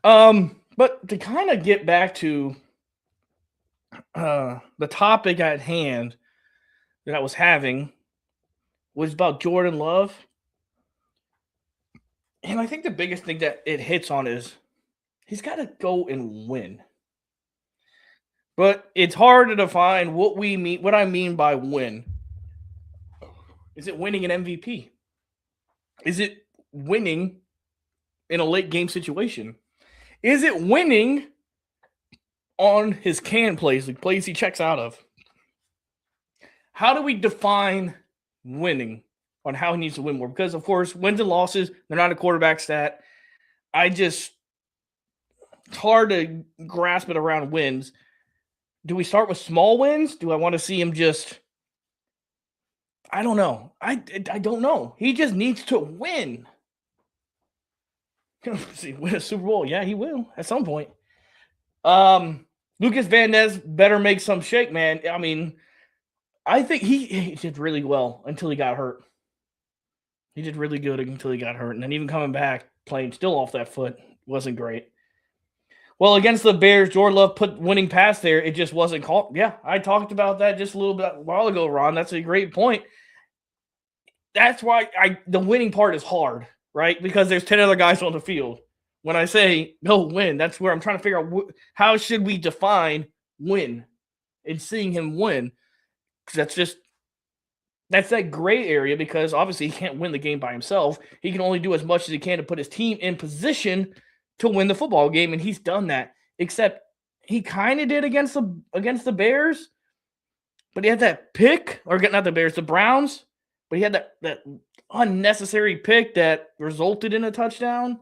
But to kind of get back to the topic at hand that I was having was about Jordan Love. And I think the biggest thing that it hits on is he's got to go and win. But it's hard to define what I mean by win. Is it winning an MVP? Is it winning in a late game situation? Is it winning on his can plays, the plays he checks out of? How do we define winning on how he needs to win more? Because, of course, wins and losses, they're not a quarterback stat. It's hard to grasp it around wins. Do we start with small wins? Do I want to see him just – I don't know. I don't know. He just needs to win. See, win a Super Bowl. Yeah, he will at some point. Lucas Van Ness better make some shake, man. I mean, I think he did really well until he got hurt. He did really good until he got hurt. And then even coming back, playing still off that foot, wasn't great. Well, against the Bears, Jordan Love put winning pass there. It just wasn't called. Yeah, I talked about that just a little bit a while ago, Ron. That's a great point. That's why the winning part is hard, right? Because there's 10 other guys on the field. When I say go win, that's where I'm trying to figure out how should we define win and seeing him win. Because that's that gray area, because obviously he can't win the game by himself. He can only do as much as he can to put his team in position to win the football game, and he's done that. Except he kind of did against the Bears, but he had that pick, or not the Bears, the Browns, but he had that unnecessary pick that resulted in a touchdown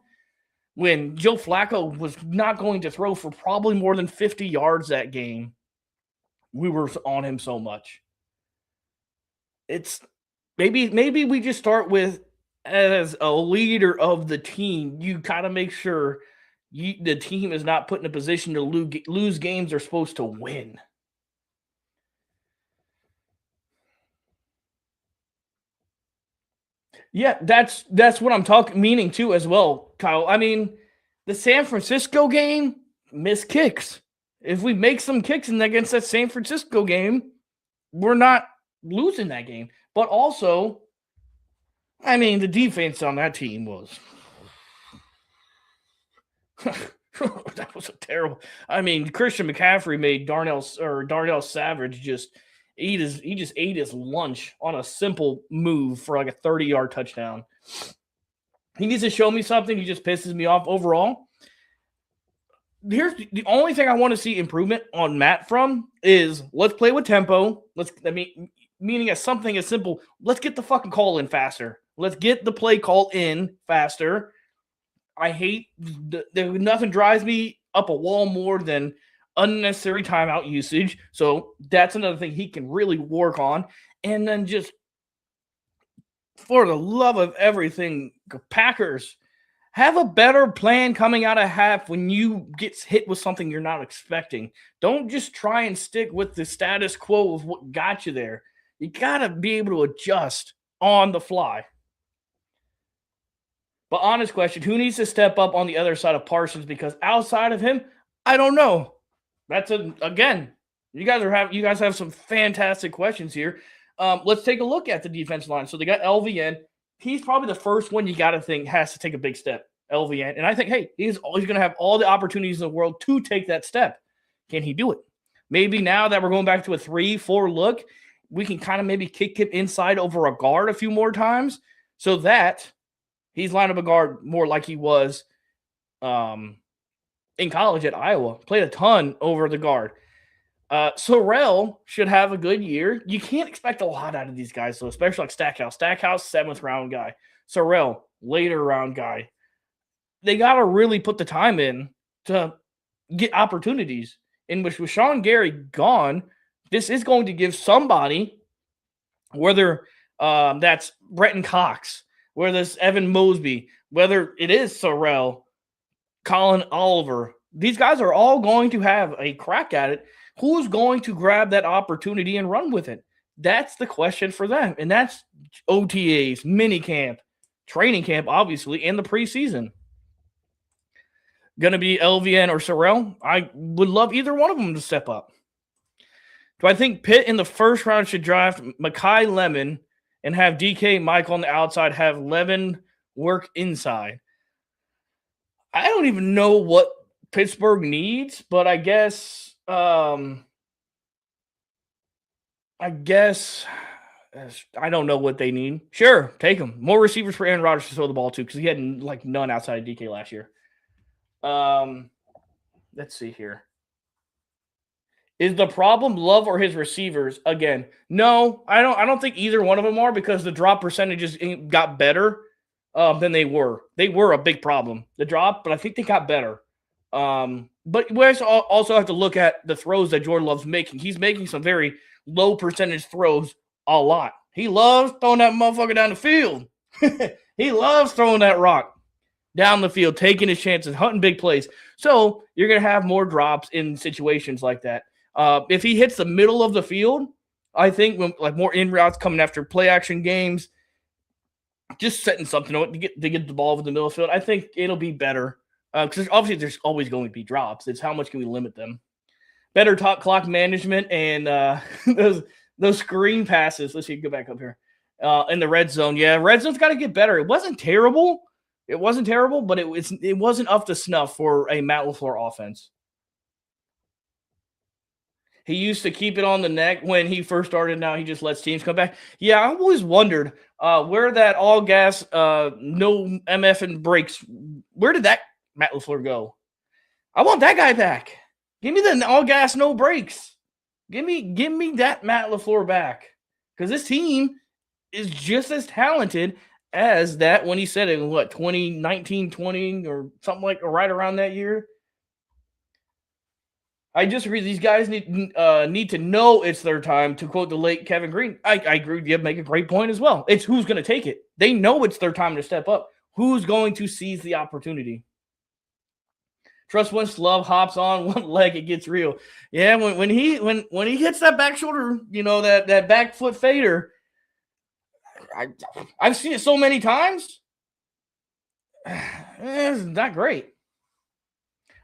when Joe Flacco was not going to throw for probably more than 50 yards that game. We were on him so much. It's maybe we just start with, as a leader of the team, you gotta make sure the team is not put in a position to lose games they're supposed to win. Yeah, that's what I'm meaning too as well, Kyle. I mean, the San Francisco game, missed kicks. If we make some kicks against that San Francisco game, we're not losing that game. But also, I mean, the defense on that team was that was a terrible. I mean, Christian McCaffrey made Darnell Savage just ate his lunch on a simple move for like a 30-yard touchdown. He needs to show me something. He just pisses me off overall. Here's the only thing I want to see improvement on Matt from is let's play with tempo. Meaning as something as simple, let's get the fucking call in faster. Let's get the play call in faster. I hate nothing drives me up a wall more than unnecessary timeout usage. So that's another thing he can really work on. And then just for the love of everything, Packers, have a better plan coming out of half when you get hit with something you're not expecting. Don't just try and stick with the status quo of what got you there. You got to be able to adjust on the fly. But honest question, who needs to step up on the other side of Parsons? Because outside of him, I don't know. Again, you guys have some fantastic questions here. Let's take a look at the defense line. So they got LVN. He's probably the first one you got to think has to take a big step, LVN. And I think, hey, he's going to have all the opportunities in the world to take that step. Can he do it? Maybe now that we're going back to a 3-4 look, we can kind of maybe kick him inside over a guard a few more times so that he's lined up a guard more like he was in college at Iowa. Played a ton over the guard. Sorrell should have a good year. You can't expect a lot out of these guys, though, especially like Stackhouse. Stackhouse, 7th-round guy. Sorrell, later round guy. They got to really put the time in to get opportunities. In which with Sean Gary gone, this is going to give somebody, whether that's Bretton Cox, whether it's Evan Mosby, whether it is Sorrell, Colin Oliver, these guys are all going to have a crack at it. Who's going to grab that opportunity and run with it? That's the question for them. And that's OTAs, mini camp, training camp, obviously, and the preseason. Going to be LVN or Sorrell? I would love either one of them to step up. Do I think Pitt in the first round should draft Makai Lemon and have DK Michael on the outside, have Levin work inside? I don't even know what Pittsburgh needs, but I guess I don't know what they need. Sure, take them. More receivers for Aaron Rodgers to throw the ball to, because he had like none outside of DK last year. Let's see here. Is the problem Love or his receivers? Again, no, I don't think either one of them are, because the drop percentages got better than they were. They were a big problem, the drop, but I think they got better. But we also have to look at the throws that Jordan Love's making. He's making some very low percentage throws a lot. He loves throwing that motherfucker down the field. He loves throwing that rock down the field, taking his chances, hunting big plays. So you're going to have more drops in situations like that. If he hits the middle of the field, I think like more in routes coming after play action games, just setting something to get the ball over the middle of the field, I think it'll be better. Because obviously there's always going to be drops. It's how much can we limit them. Better top clock management and those screen passes. Let's see, go back up here. In the red zone. Yeah, red zone's got to get better. It wasn't terrible. It wasn't terrible, but it wasn't up to snuff for a Matt LaFleur offense. He used to keep it on the neck when he first started. Now he just lets teams come back. Yeah, I always wondered where that all gas, no MF and brakes, where did that Matt LaFleur go? I want that guy back. Give me the all gas, no brakes. Give me that Matt LaFleur back. Because this team is just as talented as that when he said it in 2019, 20 or something like, or right around that year. I disagree. These guys need to know it's their time, to quote the late Kevin Green. I agree with you. Make a great point as well. It's who's going to take it. They know it's their time to step up. Who's going to seize the opportunity? Trust once Love hops on one leg, it gets real. Yeah, when he hits that back shoulder, that back foot fader, I've seen it so many times. It's not great.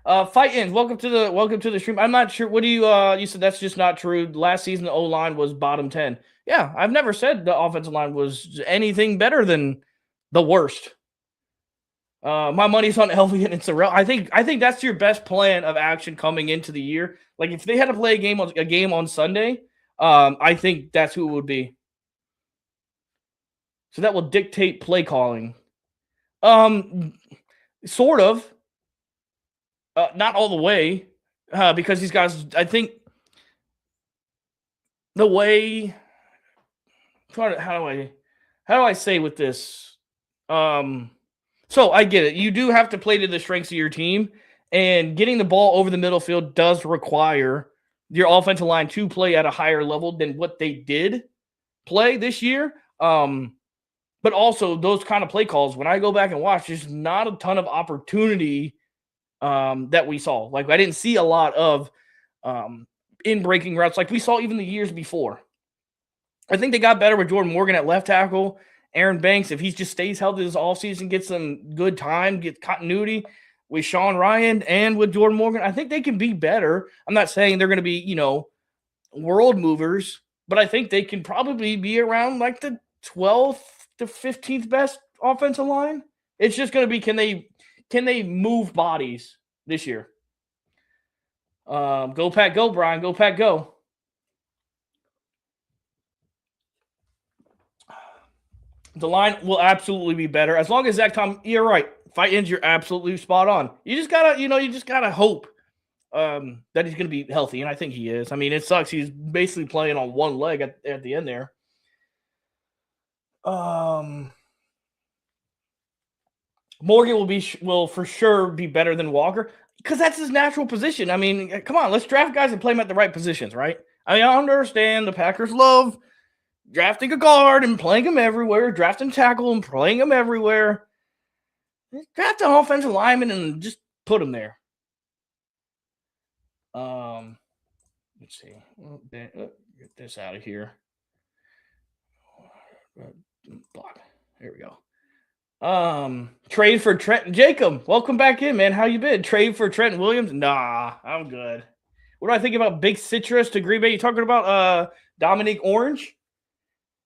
Fight ends. Welcome to the stream. I'm not sure. What do you said that's just not true. Last season the O-line was bottom 10. Yeah, I've never said the offensive line was anything better than the worst. My money's on Elliott and Sorrell. I think that's your best plan of action coming into the year. Like if they had to play a game on Sunday, I think that's who it would be. So that will dictate play calling. Sort of. Not all the way, because these guys, I think the way, how do I say with this? So I get it. You do have to play to the strengths of your team, and getting the ball over the middle field does require your offensive line to play at a higher level than what they did play this year. But also those kind of play calls, when I go back and watch, there's not a ton of opportunity that we saw. Like I didn't see a lot of in breaking routes like we saw even the years before. I think they got better with Jordan Morgan at left tackle. Aaron Banks, if he just stays healthy this offseason, gets some good time, gets continuity with Sean Ryan and with Jordan Morgan, I think they can be better. I'm not saying they're going to be, world movers, but I think they can probably be around like the 12th to 15th best offensive line. It's just going to be, can they move bodies this year? Go Pack, go, Brian. Go Pack, go. The line will absolutely be better as long as Zach Tom. You're right. Fight ends. You're absolutely spot on. You just gotta, hope that he's going to be healthy, and I think he is. I mean, it sucks. He's basically playing on one leg at the end there. Morgan will for sure be better than Walker because that's his natural position. I mean, come on, let's draft guys and play them at the right positions, right? I mean, I understand the Packers love drafting a guard and playing him everywhere, drafting tackle and playing him everywhere. Draft an offensive lineman and just put him there. Let's see. Get this out of here. Block. There we go. Trade for Trent Jacob. Welcome back in, man. How you been? Trade for Trent Williams? Nah, I'm good. What do I think about Big Citrus to Green Bay? You talking about Dominique Orange?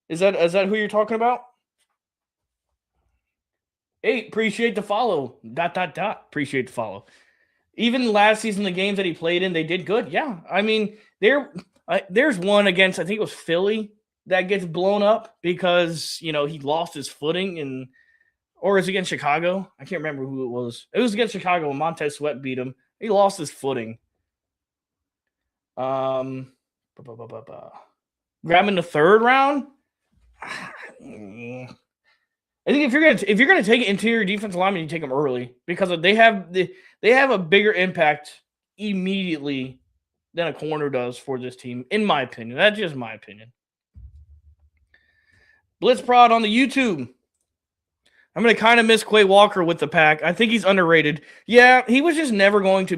Is that who you're talking about? 8, appreciate the follow. ... Appreciate the follow. Even last season, the games that he played in, they did good. Yeah, I mean, there's one against, I think it was Philly, that gets blown up because, he lost his footing, or is it against Chicago? I can't remember who it was. It was against Chicago when Montez Sweat beat him. He lost his footing. Grab him in the 3rd round. I think if you're gonna take an interior defensive lineman, you take them early because they have a bigger impact immediately than a corner does for this team, in my opinion. That's just my opinion. Blitzprod on the YouTube. I'm gonna kind of miss Quay Walker with the Pack. I think he's underrated. Yeah, he was just never going to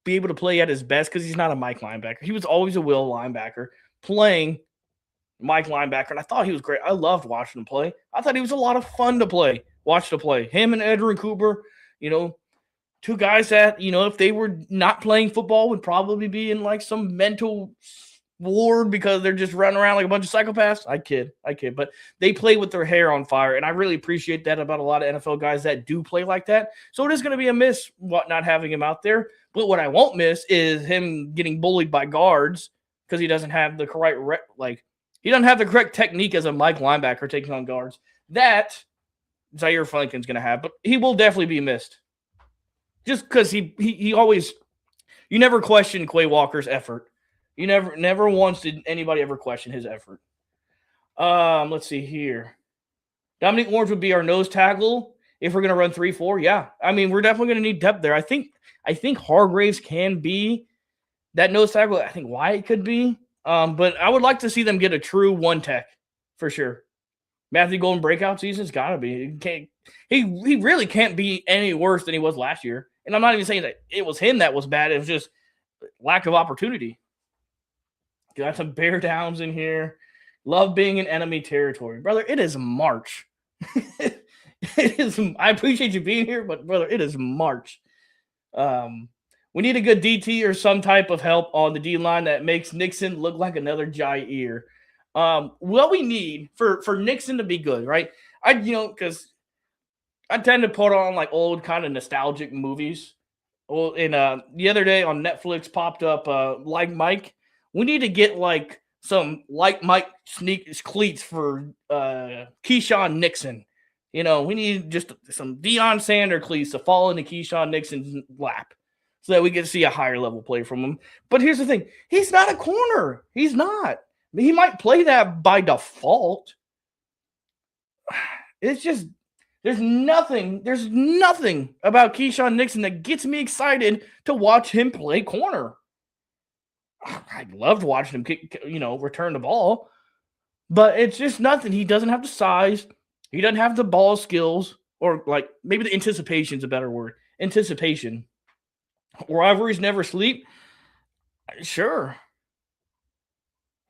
be able to play at his best because he's not a Mike linebacker. He was always a Will linebacker playing Mike linebacker, and I thought he was great. I loved watching him play. I thought he was a lot of fun to watch to play. Him and Edwin Cooper, two guys that, if they were not playing football would probably be in like some mental ward because they're just running around like a bunch of psychopaths. I kid. But they play with their hair on fire, and I really appreciate that about a lot of NFL guys that do play like that. So it is going to be a miss not having him out there. But what I won't miss is him getting bullied by guards because he doesn't have the correct he doesn't have the correct technique as a Mike linebacker taking on guards. That Zaire Franklin's going to have, but he will definitely be missed. Just because he always – you never question Quay Walker's effort. You never once did anybody ever question his effort. Let's see here. Dominique Orange would be our nose tackle if we're going to run 3-4. Yeah. I mean, we're definitely going to need depth there. I think Hargraves can be that nose tackle. I think Wyatt could be. But I would like to see them get a true one tech for sure. Matthew Golden breakout season's got to be. He really can't be any worse than he was last year. And I'm not even saying that it was him that was bad. It was just lack of opportunity. Got some bear downs in here. Love being in enemy territory. Brother, it is March. It is. I appreciate you being here, but brother, it is March. We need a good DT or some type of help on the D-line that makes Nixon look like another Jair. What we need for Nixon to be good, right? Because I tend to put on like old kind of nostalgic movies. Well, the other day on Netflix popped up Like Mike. We need to get like some Like Mike cleats for Keyshawn Nixon. We need just some Deion Sanders cleats to fall into Keyshawn Nixon's lap, so that we get to see a higher level play from him. But here's the thing. He's not a corner. He's not. He might play that by default. It's just, there's nothing about Keyshawn Nixon that gets me excited to watch him play corner. I loved watching him return the ball. But it's just nothing. He doesn't have the size. He doesn't have the ball skills. Or like, maybe the anticipation is a better word. Anticipation. Rivalries never sleep. Sure.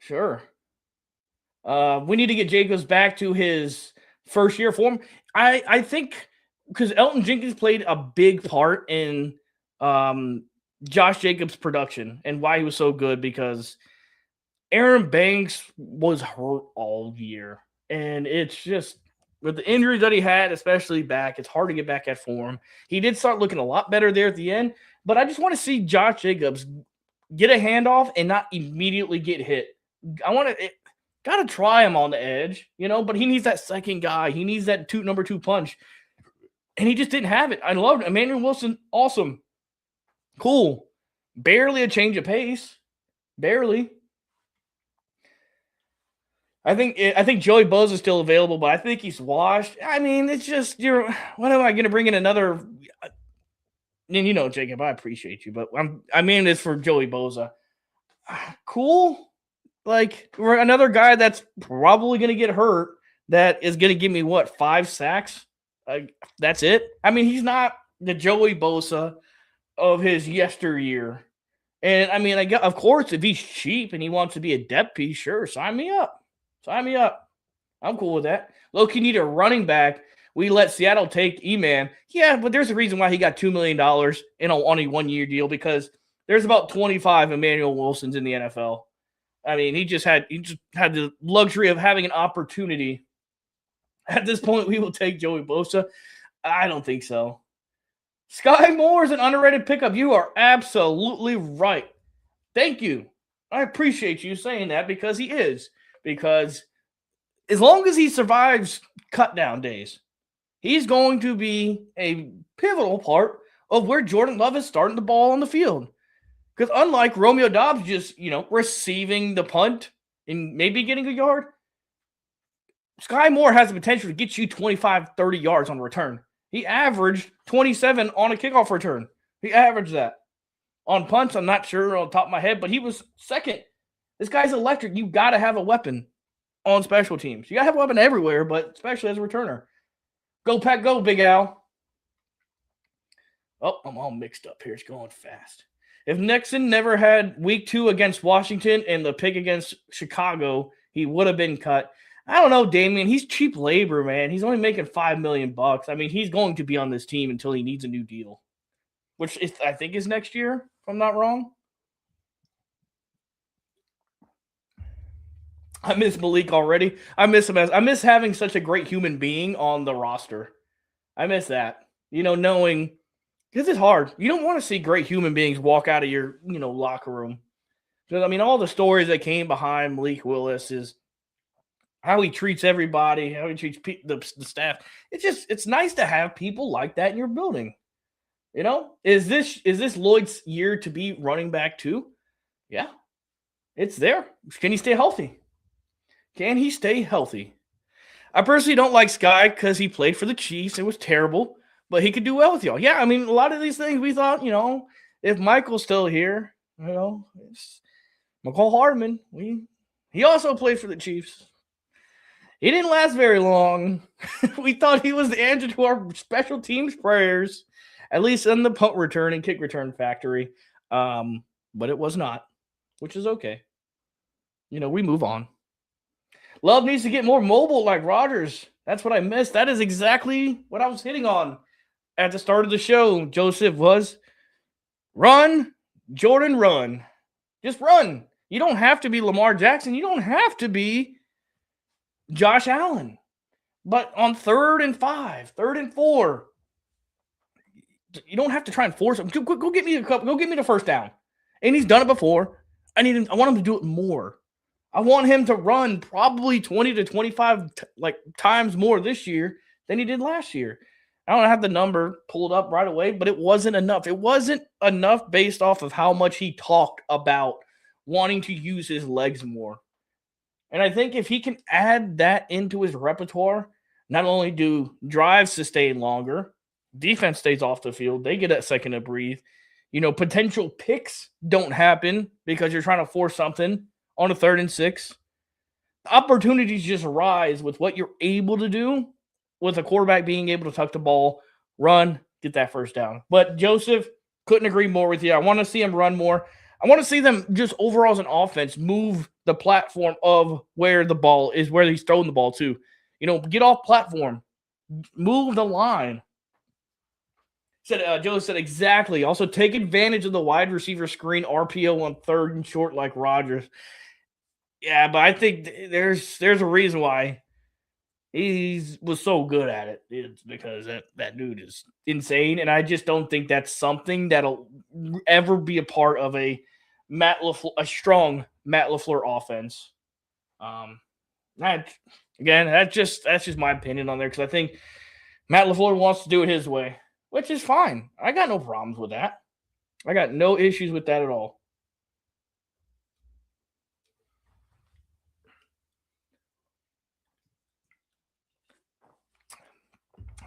We need to get Jacobs back to his first year form. I think because Elton Jenkins played a big part in Josh Jacobs' production and why he was so good, because Aaron Banks was hurt all year. And it's just, with the injuries that he had, especially back, it's hard to get back at form. He did start looking a lot better there at the end, but I just want to see Josh Jacobs get a handoff and not immediately get hit. Got to try him on the edge, but he needs that second guy. He needs that number two punch. And he just didn't have it. I loved it. Emmanuel Wilson, awesome. Cool. Barely a change of pace. Barely. I think Joey Bosa is still available, but I think he's washed. I mean, it's just what am I going to bring in another? And Jacob, I appreciate you, but I mean this for Joey Bosa. Cool, like we're another guy that's probably going to get hurt. That is going to give me 5 sacks. That's it. I mean, he's not the Joey Bosa of his yesteryear. And I mean, of course, if he's cheap and he wants to be a depth piece, sure, sign me up. Sign me up. I'm cool with that. Loki need a running back. We let Seattle take E-Man. Yeah, but there's a reason why he got $2 million on a 1-year deal, because there's about 25 Emmanuel Wilsons in the NFL. I mean, he just had the luxury of having an opportunity. At this point, we will take Joey Bosa. I don't think so. Sky Moore is an underrated pickup. You are absolutely right. Thank you. I appreciate you saying that, because he is. Because as long as he survives cut down days, he's going to be a pivotal part of where Jordan Love is starting the ball on the field. Because unlike Romeo Doubs just, receiving the punt and maybe getting a yard, Sky Moore has the potential to get you 25, 30 yards on return. He averaged 27 on a kickoff return. He averaged that. On punts, I'm not sure on the top of my head, but he was second. This guy's electric. You got to have a weapon on special teams. You got to have a weapon everywhere, but especially as a returner. Go Pack, go, Big Al. Oh, I'm all mixed up here. It's going fast. If Nixon never had week 2 against Washington and the pick against Chicago, he would have been cut. I don't know, Damian. He's cheap labor, man. He's only making $5 million. I mean, he's going to be on this team until he needs a new deal, which I think is next year, if I'm not wrong. I miss Malik already. I miss him. I miss having such a great human being on the roster. I miss that. Knowing, because it's hard. You don't want to see great human beings walk out of your, locker room. Because, I mean, all the stories that came behind Malik Willis is how he treats everybody, how he treats the staff. It's nice to have people like that in your building. Is this Lloyd's year to be running back too? Yeah, it's there. Can he stay healthy? Can he stay healthy? I personally don't like Sky because he played for the Chiefs. It was terrible, but he could do well with y'all. Yeah, I mean, a lot of these things we thought, if Michael's still here, it's McCall Hardman. He also played for the Chiefs. He didn't last very long. We thought he was the answer to our special teams prayers, at least in the punt return and kick return factory. But it was not, which is okay. We move on. Love needs to get more mobile like Rodgers. That's what I missed. That is exactly what I was hitting on at the start of the show, Joseph, was run, Jordan, run. Just run. You don't have to be Lamar Jackson. You don't have to be Josh Allen. But on 3rd and 5, 3rd and 4, you don't have to try and force him. Go get me a couple. Go get me the first down. And he's done it before. I want him to do it more. I want him to run probably 20 to 25 times more this year than he did last year. I don't have the number pulled up right away, but it wasn't enough. It wasn't enough based off of how much he talked about wanting to use his legs more. And I think if he can add that into his repertoire, not only do drives sustain longer, defense stays off the field, they get a second to breathe. Potential picks don't happen because you're trying to force something on a 3rd and 6. Opportunities just arise with what you're able to do with a quarterback being able to tuck the ball, run, get that first down. But Joseph, couldn't agree more with you. I want to see him run more. I want to see them just overall as an offense move the platform of where the ball is, where he's throwing the ball to. Get off platform. Move the line. Joe said exactly. Also, take advantage of the wide receiver screen RPO on 3rd and short like Rodgers. Yeah, but I think there's a reason why he was so good at it. It's because that dude is insane, and I just don't think that's something that'll ever be a part of a strong Matt LaFleur offense. That's just my opinion on there, because I think Matt LaFleur wants to do it his way, which is fine. I got no problems with that. I got no issues with that at all.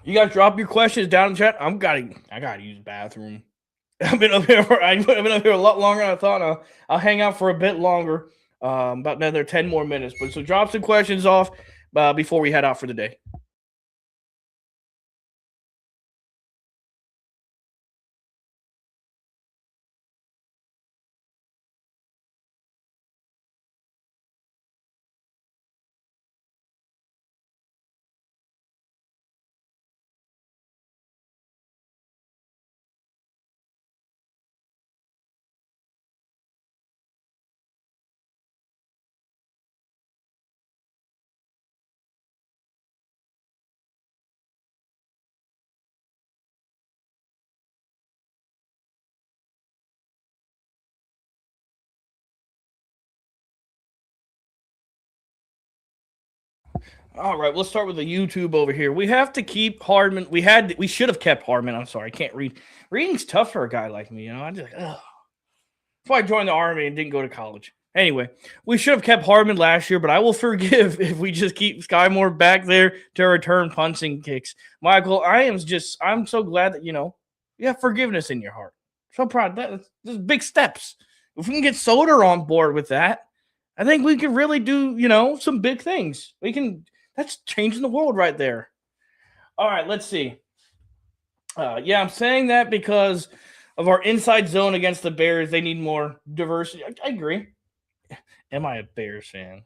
You guys drop your questions down in the chat. I gotta use the bathroom. I've been up here a lot longer than I thought. I'll hang out for a bit longer, about another 10 more minutes. But so drop some questions off before we head out for the day. All right, let's start with the YouTube over here. We have to keep Hardman. We should have kept Hardman. I'm sorry, I can't read. Reading's tough for a guy like me. I just that's why I joined the army and didn't go to college. Anyway, we should have kept Hardman last year, but I will forgive if we just keep Sky Moore back there to return punts and kicks. Michael, I'm so glad that you have forgiveness in your heart. So proud. There's big steps. If we can get Soder on board with that, I think we can really do some big things. That's changing the world right there. All right, let's see. Yeah, I'm saying that because of our inside zone against the Bears. They need more diversity. I agree. Am I a Bears fan?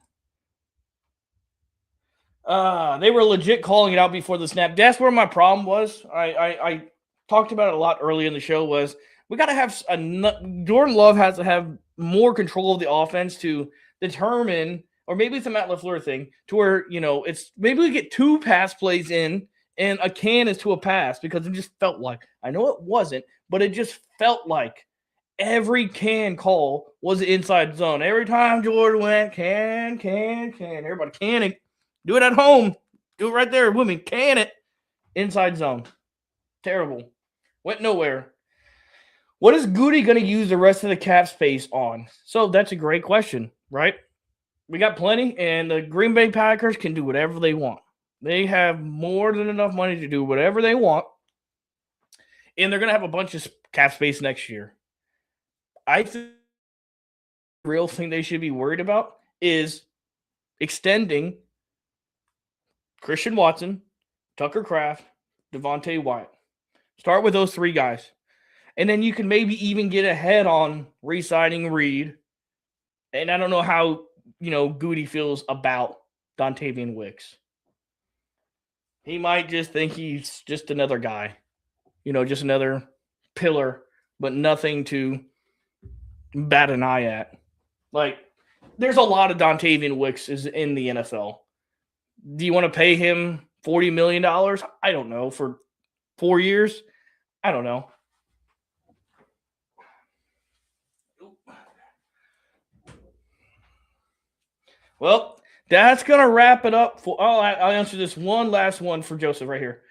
They were legit calling it out before the snap. That's where my problem was. I talked about it a lot early in the show. Was we got to have Jordan Love has to have more control of the offense to determine, or maybe it's a Matt LaFleur thing, to where it's maybe we get 2 pass plays in and a can is to a pass, because it just felt like, I know it wasn't, but it just felt like every can call was the inside zone. Every time Jordan went, can. Everybody can it. Do it at home. Do it right there with me. Can it. Inside zone. Terrible. Went nowhere. What is Goody going to use the rest of the cap space on? So that's a great question, right? We got plenty, and the Green Bay Packers can do whatever they want. They have more than enough money to do whatever they want, and they're going to have a bunch of cap space next year. I think the real thing they should be worried about is extending Christian Watson, Tucker Kraft, Devontae Wyatt. Start with those 3 guys. And then you can maybe even get ahead on re-signing Reed. And I don't know how, Goody feels about Dontavian Wicks. He might just think he's just another guy. Just another pillar, but nothing to bat an eye at. Like, there's a lot of Dontavian Wicks is in the NFL. Do you want to pay him $40 million? I don't know. For 4 years? I don't know. Well, that's going to wrap it up. I'll answer this one last one for Joseph right here.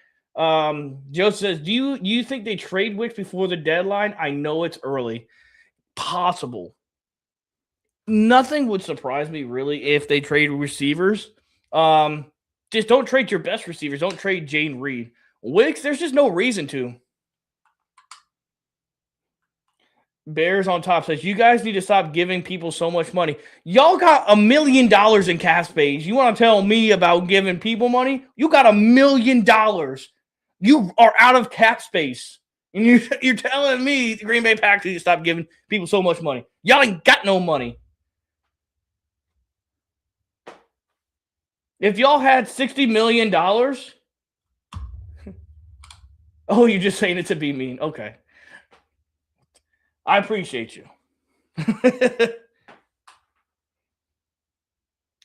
Joseph says, do you think they trade Wicks before the deadline? I know it's early. Possible. Nothing would surprise me, really, if they trade receivers. Just don't trade your best receivers. Don't trade Jane Reed. Wicks, there's just no reason to. Bears on top says, you guys need to stop giving people so much money. Y'all got $1 million in cap space. You want to tell me about giving people money? You got $1 million. You are out of cap space. And you're telling me the Green Bay Packers need to stop giving people so much money. Y'all ain't got no money. If y'all had $60 million, oh, you're just saying it to be mean. Okay. I appreciate you.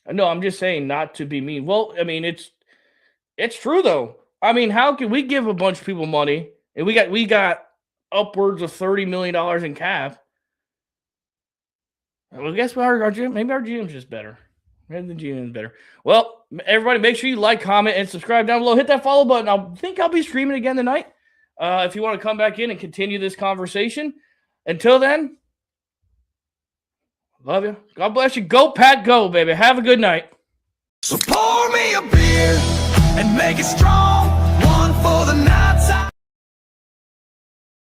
No, I'm just saying not to be mean. Well, I mean, it's true though. I mean, how can we give a bunch of people money and we got upwards of $30 million in cap? Well, guess what? Maybe our GM's just better. Maybe the GM is better. Well, everybody, make sure you like, comment, and subscribe down below. Hit that follow button. I think I'll be streaming again tonight. If you want to come back in and continue this conversation. Until then, love you. God bless you. Go, Pack, go, baby. Have a good night. So pour me a beer and make it strong.